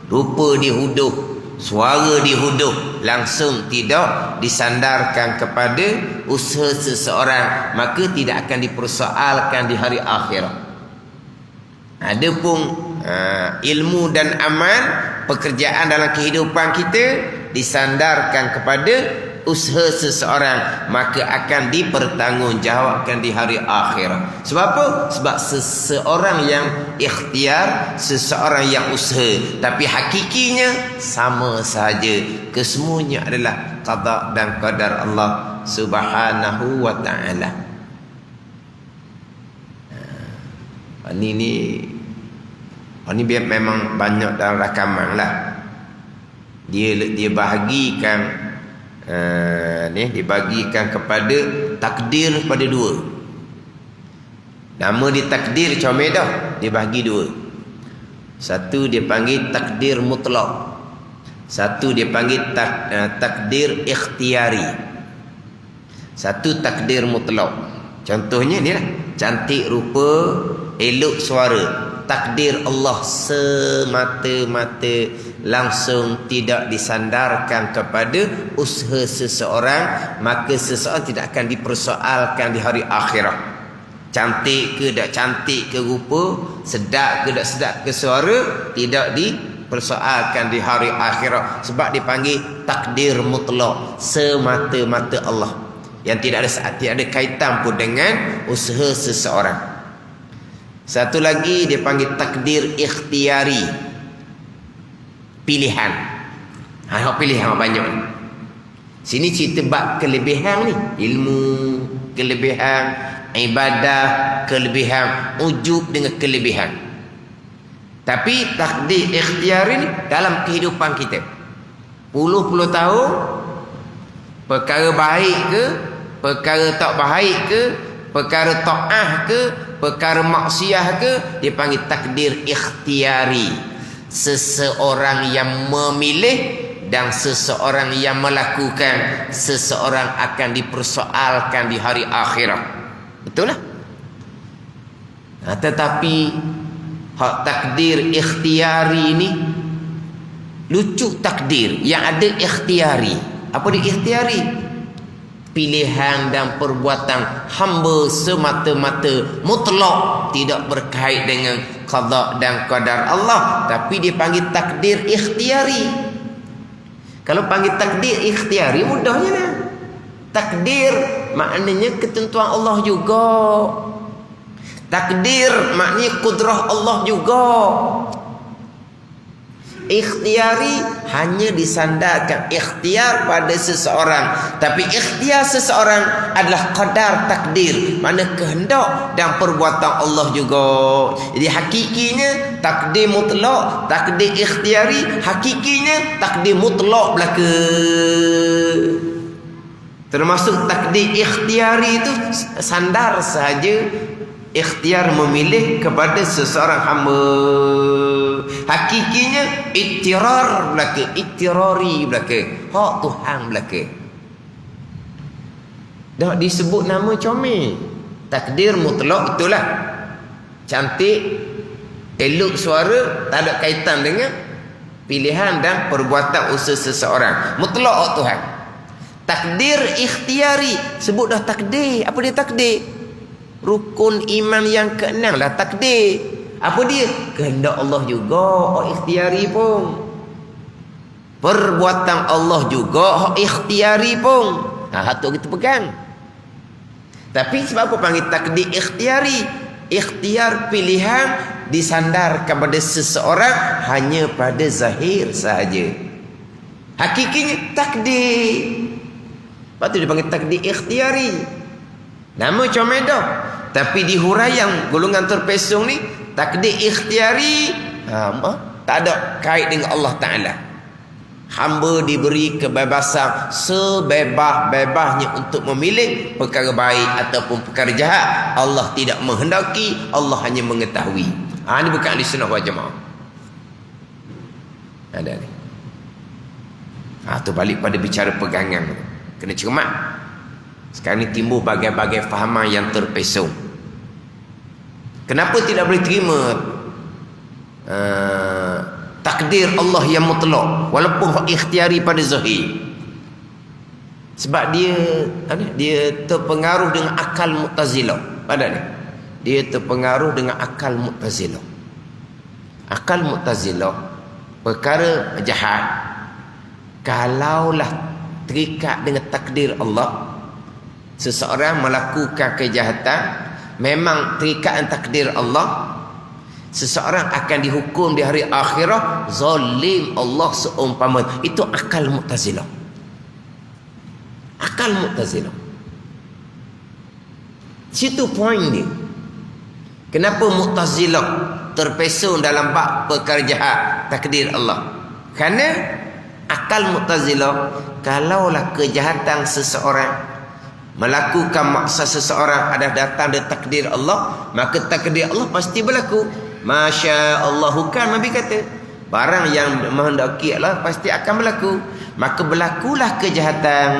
rupa dihuduh, suara dihuduh, langsung tidak disandarkan kepada usaha seseorang, maka tidak akan dipersoalkan di hari akhirat. Adapun ilmu dan amal, pekerjaan dalam kehidupan kita disandarkan kepada usaha seseorang, maka akan dipertanggungjawabkan di hari akhirat. Sebab apa? Sebab seseorang yang ikhtiar, seseorang yang usaha, tapi hakikinya sama sahaja. Kesemuanya adalah qada dan qadar Allah Subhanahu wa Ta'ala. Ini biar memang banyak dalam rakaman lah. Dia bahagikan dibagikan kepada takdir pada dua. Nama dia takdir comel dah, dia bagi dua. Satu dia panggil takdir mutlak, satu dia panggil takdir ikhtiari. Satu takdir mutlak, contohnya ni lah, cantik rupa, elok suara, takdir Allah semata-mata, langsung tidak disandarkan kepada usaha seseorang, maka seseorang tidak akan dipersoalkan di hari akhirat. Cantik ke tak cantik ke rupa, sedap ke tak sedap ke suara, tidak dipersoalkan di hari akhirat. Sebab dipanggil takdir mutlak, semata-mata Allah, yang tidak ada kaitan pun dengan usaha seseorang. Satu lagi dia panggil takdir ikhtiari. pilihan. Hak pilihan banyak ni. Sini cerita bab kelebihan ni, ilmu, kelebihan, ibadah, kelebihan, ujub dengan kelebihan. Tapi takdir ikhtiari ni dalam kehidupan kita. Puluh-puluh tahun, perkara baik ke, perkara tak baik ke, perkara ta'ah ke, perkara maksiat ke, dia panggil takdir ikhtiari. Seseorang yang memilih dan seseorang yang melakukan, seseorang akan dipersoalkan di hari akhirat. Betul lah. Tetapi hak takdir ikhtiari ni lucu. Takdir yang ada ikhtiari. Apa dia ikhtiari? Pilihan dan perbuatan hamba semata-mata, mutlak, tidak berkait dengan qada dan qadar Allah, tapi dia panggil takdir ikhtiari. Kalau panggil takdir ikhtiari mudahnya lah. Takdir maknanya ketentuan Allah juga. Takdir maknanya kudrah Allah juga. Ikhtiari hanya disandarkan ikhtiar pada seseorang, tapi ikhtiar seseorang adalah qadar takdir, mana kehendak dan perbuatan Allah juga. Jadi hakikinya takdir mutlak, takdir ikhtiari, hakikinya takdir mutlak belaka. Termasuk takdir ikhtiari itu sandar sahaja ikhtiar memilih kepada seseorang hamba. Hakikinya iktirar belaka, iktirari belaka, hak Tuhan belaka. Dah disebut nama comel. Takdir mutlak itulah. Cantik, elok suara, tak ada kaitan dengan pilihan dan perbuatan usaha seseorang. Mutlak hak Tuhan. Takdir ikhtiari, sebut dah takdir. Apa dia takdir? Rukun iman yang ke-6 lah takdir. Apa dia? Kehendak Allah juga, hak ikhtiari pun. Perbuatan Allah juga, hak ikhtiari pun. Hak tu kita pegang. Tapi sebab apa panggil takdir ikhtiari? Ikhtiar pilihan disandarkan pada seseorang hanya pada zahir sahaja. Hakikinya takdir. Lepas tu dia panggil takdir ikhtiari. Nama comel dah. Tapi di huraian golongan terpesong ni, takdir ikhtiari tak ada kait dengan Allah Ta'ala. Hamba diberi kebebasan sebebas-bebasnya untuk memilih perkara baik ataupun perkara jahat. Allah tidak menghendaki, Allah hanya mengetahui. Ini bukan ahli sunnah wal jamaah. Ada ni. Tu balik pada bicara pegangan. Kena cermat. Sekarang ni timbul bagai-bagai fahaman yang terpesong. Kenapa tidak boleh terima takdir Allah yang mutlak walaupun ikhtiari pada zahir? Sebab dia terpengaruh dengan akal Mu'tazilah. Pada ni dia terpengaruh dengan akal Mu'tazilah. Akal Mu'tazilah perkara jahat kalaulah terikat dengan takdir Allah, seseorang melakukan kejahatan memang terikat dengan takdir Allah, seseorang akan dihukum di hari akhirat zalim Allah seumpama. Itu akal Mu'tazilah. Akal Mu'tazilah. Situ poin dia. Kenapa Mu'tazilah terpesong dalam bab perkara jahat takdir Allah? Kerana akal Mu'tazilah, kalaulah kejahatan seseorang, melakukan maksa seseorang adalah datang dari takdir Allah, maka takdir Allah pasti berlaku. Masya Allah, kan Nabi kata barang yang menghendaki Allah pasti akan berlaku. Maka berlakulah kejahatan.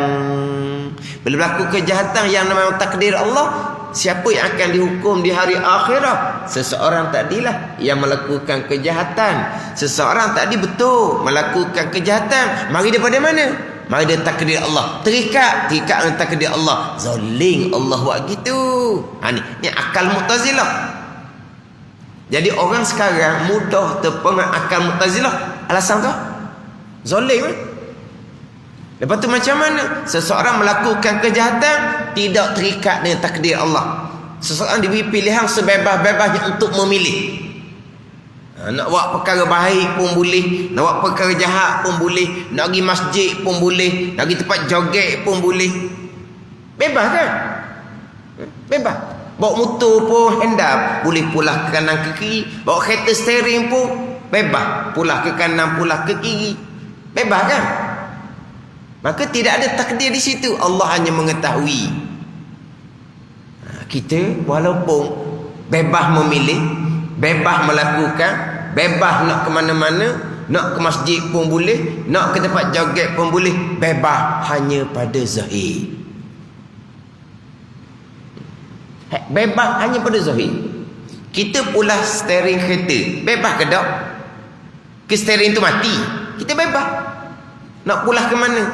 Bila berlaku kejahatan yang namanya takdir Allah, siapa yang akan dihukum di hari akhirat? Seseorang tadilah yang melakukan kejahatan. Seseorang tadi betul melakukan kejahatan. Mari daripada mana? Mari dia takdir Allah. Terikat dengan takdir Allah. Zalim Allah buat gitu. Ni akal Mu'tazilah. Jadi orang sekarang mudah terpengaruh akal Mu'tazilah. Alasan tu zalim. Lepas tu macam mana? Seseorang melakukan kejahatan tidak terikat dengan takdir Allah. Seseorang diberi pilihan sebebas-bebasnya untuk memilih. Nak buat perkara baik pun boleh, nak buat perkara jahat pun boleh, nak pergi masjid pun boleh, nak pergi tempat joget pun boleh. Bebas kan? Bebas. Bawa motor pun handap, boleh pulah ke kanan ke kiri. Bawa kereta steering pun bebas, pulah ke kanan, pulah ke kiri. Bebas kan? Maka tidak ada takdir di situ. Allah hanya mengetahui. Kita walaupun bebas memilih, bebas melakukan, bebas nak ke mana-mana, nak ke masjid pun boleh, nak ke tempat joget pun boleh, bebas hanya pada zahir. Bebas hanya pada zahir. Kita pula steering kereta, bebas ke tak? Ke steering tu mati, kita bebas nak pulah ke mana.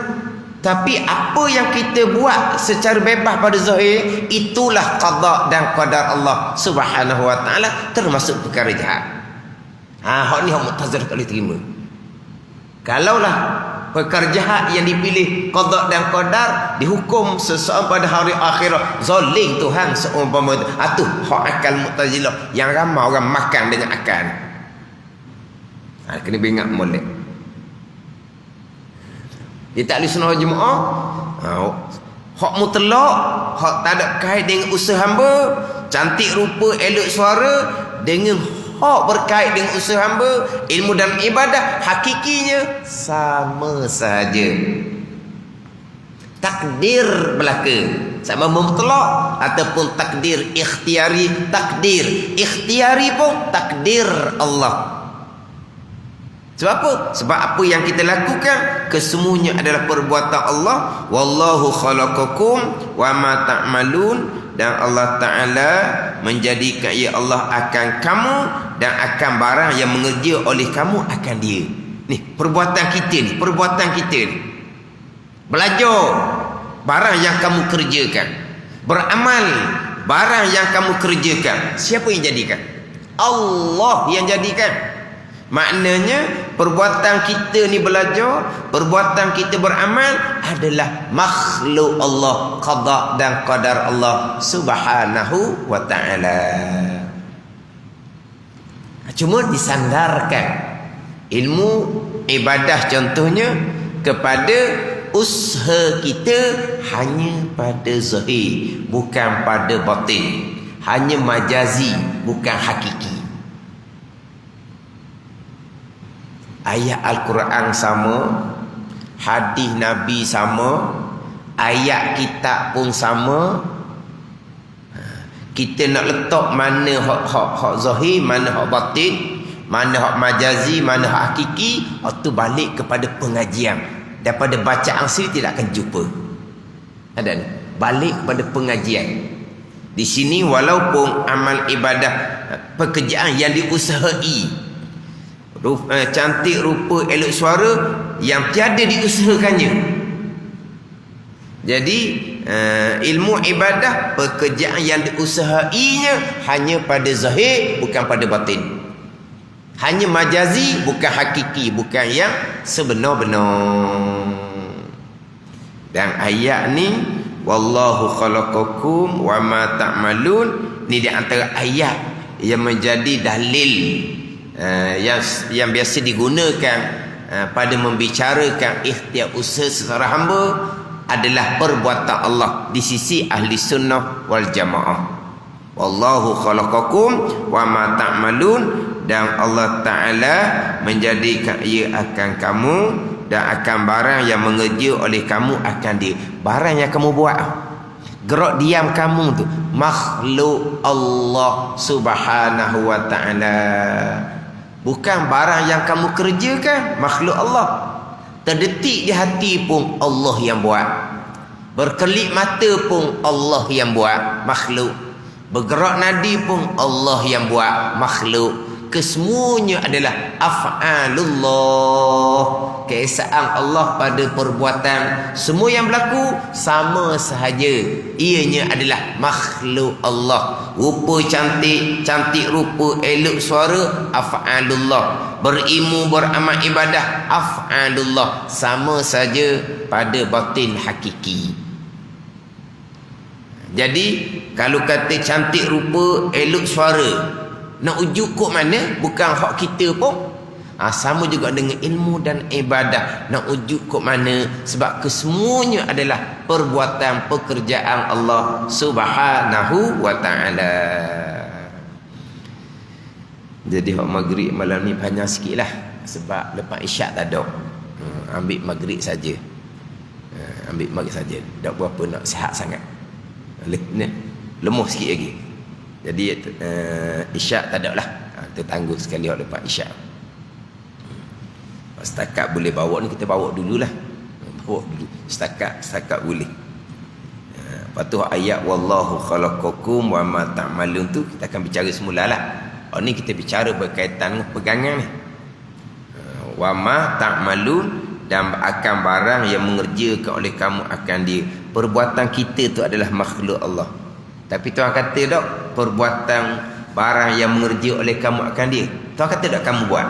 Tapi apa yang kita buat secara bebas pada zahir, itulah qada dan qadar Allah Subhanahu wa taala, termasuk perkara jahat. Hak ni hak Mu'tazilah tak boleh terima. Kalaulah perkara jahat yang dipilih qada dan qadar, dihukum seseorang pada hari akhirat zalim Tuhan seumpama itu. Tu hak akal Mu'tazilah yang ramai orang makan dengan akal. Kena ingat molek. Dia tak boleh sunnah jemaah. Hak mutlak, hak tak ada kait dengan usaha hamba, cantik rupa, elok suara, dengan hak berkait dengan usaha hamba, ilmu dan ibadah, hakikinya sama saja. Takdir belaka sama mutlak ataupun takdir ikhtiari. Takdir ikhtiari pun takdir Allah. Sebab apa? Sebab apa yang kita lakukan kesemuanya adalah perbuatan Allah. Wallahu khalaqakum wa ma ta'malun, dan Allah Ta'ala menjadikan ya Allah akan kamu dan akan barang yang mengerja oleh kamu akan dia. Ni perbuatan kita ni, perbuatan kita ni. Belajar barang yang kamu kerjakan, beramal barang yang kamu kerjakan. Siapa yang jadikan? Allah yang jadikan. Maknanya perbuatan kita ni belajar, perbuatan kita beramal adalah makhluk Allah, qada dan qadar Allah Subhanahu wa taala. Cuma disandarkan ilmu ibadah contohnya kepada usaha kita hanya pada zahir, bukan pada batin, hanya majazi, bukan hakiki. Ayat Al-Quran sama, hadis Nabi sama, ayat kitab pun sama. Kita nak letak mana hak zahir, mana hak batin, mana hak majazi, mana hak hakiki, itu balik kepada pengajian. Daripada bacaan sendiri tidak akan jumpa. Ada ni, balik kepada pengajian. Di sini walaupun amal ibadah, pekerjaan yang diusahai, cantik rupa, elok suara, yang tiada diusahakannya. Jadi ilmu ibadah, pekerjaan yang diusahainya hanya pada zahir, bukan pada batin. Hanya majazi, bukan hakiki, bukan yang sebenar-benar. Dan ayat ni, wallahu khalaqakum wa ma ta'malun, ni di antara ayat yang menjadi dalil yang biasa digunakan pada membicarakan ikhtiar usaha seseorang hamba adalah perbuatan Allah di sisi ahli sunnah wal jamaah. Wallahu khalaqakum wa ma ta'malun, dan Allah Ta'ala menjadikan ia akan kamu dan akan barang yang mengerja oleh kamu akan dia. Barang yang kamu buat, gerak diam kamu tu, makhluk Allah Subhanahu wa Ta'ala. Bukan barang yang kamu kerjakan, makhluk Allah. Terdetik di hati pun Allah yang buat. Berkelip mata pun Allah yang buat, makhluk. Bergerak nadi pun Allah yang buat, makhluk. Kesemuanya adalah af'alullah, keesaan Allah pada perbuatan. Semua yang berlaku sama sahaja, ianya adalah makhluk Allah. Rupa cantik, cantik rupa, elok suara, af'alullah. Berilmu, beramal ibadah, af'alullah. Sama saja pada batin hakiki. Jadi kalau kata cantik rupa, elok suara, Nak ujuk kok mana? Bukan hak kita pun. Sama juga dengan ilmu dan ibadah. Nak ujuk kok mana? Sebab kesemuanya adalah perbuatan pekerjaan Allah Subhanahu wa ta'ala. Jadi hak maghrib malam ni panjang sikit lah. Sebab lepas isyak tak ada. Ambil maghrib saja. Ambil maghrib saja. Tak berapa nak sihat sangat. Lemah sikit lagi. Jadi isyak tak ada lah. Tertangguh sekali lepas isyak. Setakat boleh bawa ni kita bawa dululah. Bawa dulu. Setakat boleh. Lepas tu ayat wallahu khalaqakum wa ma ta'malun tu kita akan bicara semula lah. Ni kita bicara berkaitan dengan pegangan ni. Wa ma ta'malun, dan akan barang yang mengerjakan oleh kamu akan dia. Perbuatan kita tu adalah makhluk Allah. Tapi Tuhan kata tak, perbuatan barang yang mengerjakan oleh kamu akan dia. Tuhan kata tak kamu buat.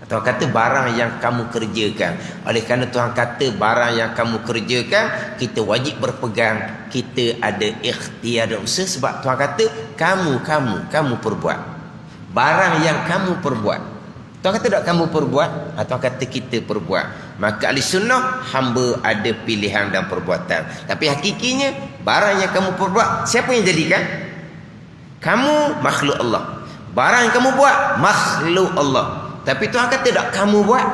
Tuhan kata barang yang kamu kerjakan. Oleh kerana Tuhan kata barang yang kamu kerjakan, kita wajib berpegang. Kita ada ikhtiar dan usaha. Sebab Tuhan kata kamu perbuat. Barang yang kamu perbuat. Tuhan kata tak kamu perbuat. Tuhan kata kita perbuat. Maka ahli sunnah, hamba ada pilihan dan perbuatan. Tapi hakikinya barang yang kamu perbuat, siapa yang jadikan? Kamu makhluk Allah. Barang yang kamu buat makhluk Allah. Tapi Tuhan kata tak kamu buat.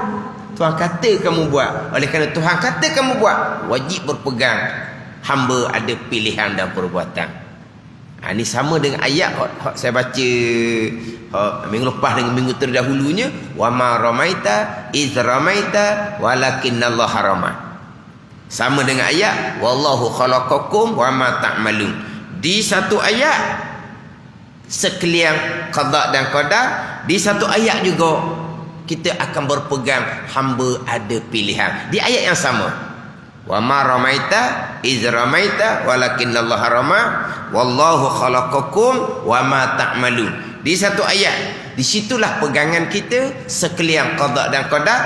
Tuhan kata kamu buat. Oleh kerana Tuhan kata kamu buat, wajib berpegang. Hamba ada pilihan dan perbuatan. Ini sama dengan ayat saya baca minggu lepas dengan minggu terdahulunya. Wa ma ramaita iz ramaita walakinnallaha rama. Sama dengan ayat wallahu khalaqakum wa ma ta'malun. Di satu ayat sekalian qada dan qadar, di satu ayat juga kita akan berpegang hamba ada pilihan. Di ayat yang sama. Wa ma ramaita iz ramaita walakinnallaha rama wallahu khalaqakum wa ma ta'malun. Di satu ayat, di situlah pegangan kita sekalian qada dan qadar.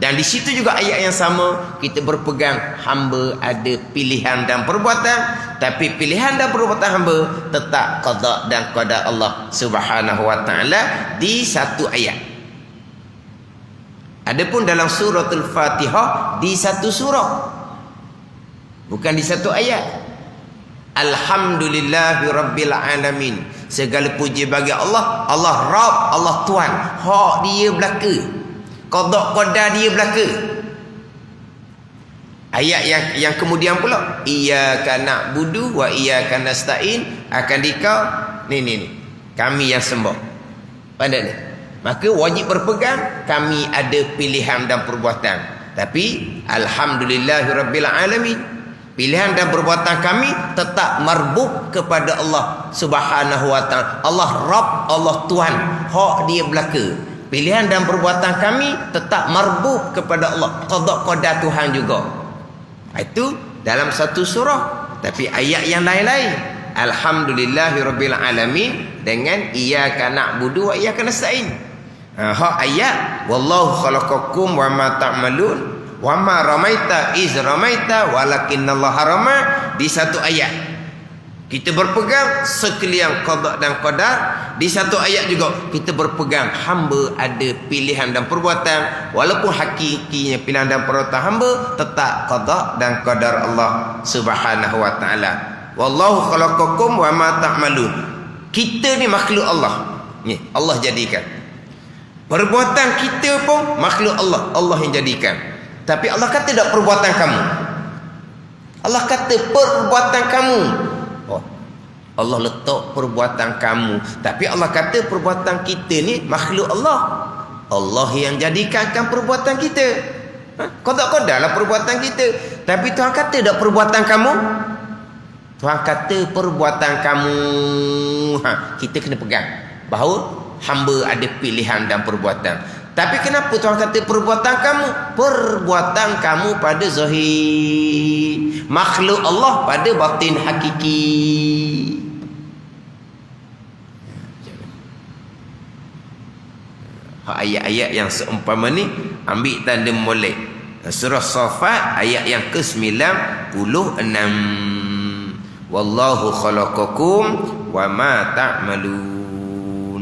Dan di situ juga ayat yang sama, kita berpegang hamba ada pilihan dan perbuatan. Tapi pilihan dan perbuatan hamba tetap qada dan qadar Allah Subhanahu wa ta'ala di satu ayat. Adapun dalam suratul Fatihah di satu surah, bukan di satu ayat. Alhamdulillahi rabbil alamin. Segala puji bagi Allah. Allah Rabb, Allah Tuhan. Hak dia belaka. Qada qadar dia belaka. Ayat yang kemudian pula, iyyaka na'budu wa iyyaka nasta'in, akan dikau ni kami yang sembah. Pada ni. Maka wajib berpegang kami ada pilihan dan perbuatan. Tapi alhamdulillahirabbil alamin, pilihan dan perbuatan kami tetap marbub kepada Allah Subhanahu wa ta'ala. Allah Rabb, Allah Tuhan. Hak dia belaka. Pilihan dan perbuatan kami tetap marbub kepada Allah. Qada qadar Tuhan juga. Itu dalam satu surah. Tapi ayat yang lain-lain, alhamdulillahirabbil alamin dengan iyyaka na'budu wa iyyaka nasta'in. Hak ayat wallahu khalaqakum wa ma ta'malun wa ma ramaita iz ramaita walakinnallaha rama. Di satu ayat kita berpegang sekalian qada dan qadar. Di satu ayat juga kita berpegang hamba ada pilihan dan perbuatan. Walaupun hakikinya pilihan dan perbuatan hamba tetap qada dan qadar Allah Subhanahu wa ta'ala. Wallahu khalaqakum wa ma ta'malun. Kita ni makhluk Allah. Ni Allah jadikan. Perbuatan kita pun makhluk Allah. Allah yang jadikan. Tapi Allah kata tak perbuatan kamu. Allah kata perbuatan kamu. Allah letak perbuatan kamu. Tapi Allah kata perbuatan kita ni makhluk Allah. Allah yang jadikan perbuatan kita. Qada-qadar lah perbuatan kita. Tapi Tuhan kata tak perbuatan kamu. Tuhan kata perbuatan kamu. Kita kena pegang bahawa hamba ada pilihan dan perbuatan. Tapi kenapa Tuhan kata perbuatan kamu? Perbuatan kamu pada zahir, makhluk Allah pada batin hakiki. Ayat-ayat yang seumpama ni ambil tanda molek. Surah Safat ayat yang ke-96. Wallahu khalaqakum wa ma ta'malun.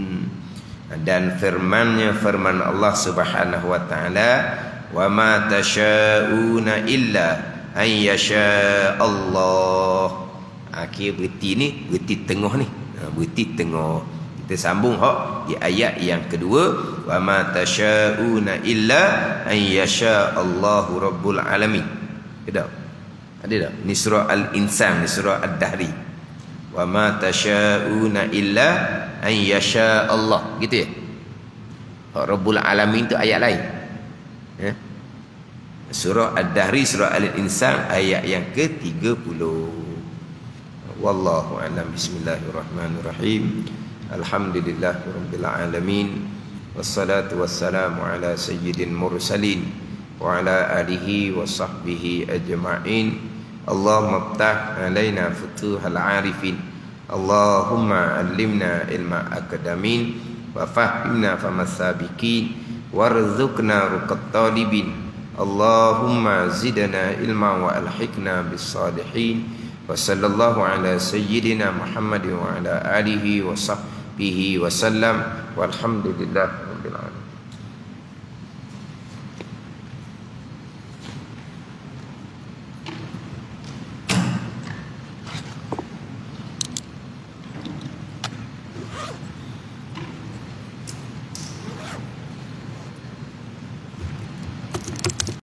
dan firman Allah Subhanahu wa taala, wa ma tasyauna illa an yasha Allah. Akhir beriti ni, beriti tengah ni, beriti tengah. Kita sambung di ayat yang kedua, wa ma tasyauna illa an yasha Allahu rabbul alamin. Ada tak? Ni surah Al-Insan, ni surah Ad-Dahri. Wa ma tasyauna illa an yasha Allah, gitu ya. Rabbul alamin tu ayat lain. Ya. Surah Ad-Dahri, surah Al-Insan ayat yang ke-30. Wallahu a'lam. Bismillahirrahmanirrahim. Alhamdulillahirabbil alamin. Wassalatu wassalamu ala sayyidil mursalin wa ala alihi wa sahbihi ajma'in. Allahumma iftah alaina futuhal arifin. Allahumma allimna ilma akadamin wa fahimna famas sabiqin warzuqna ruqat talibin. Allahumma zidna ilma wa alhiqna bis salihin. Wa sallallahu ala sayyidina Muhammad wa ala alihi wa sahbihi wa sallam. Walhamdulillah.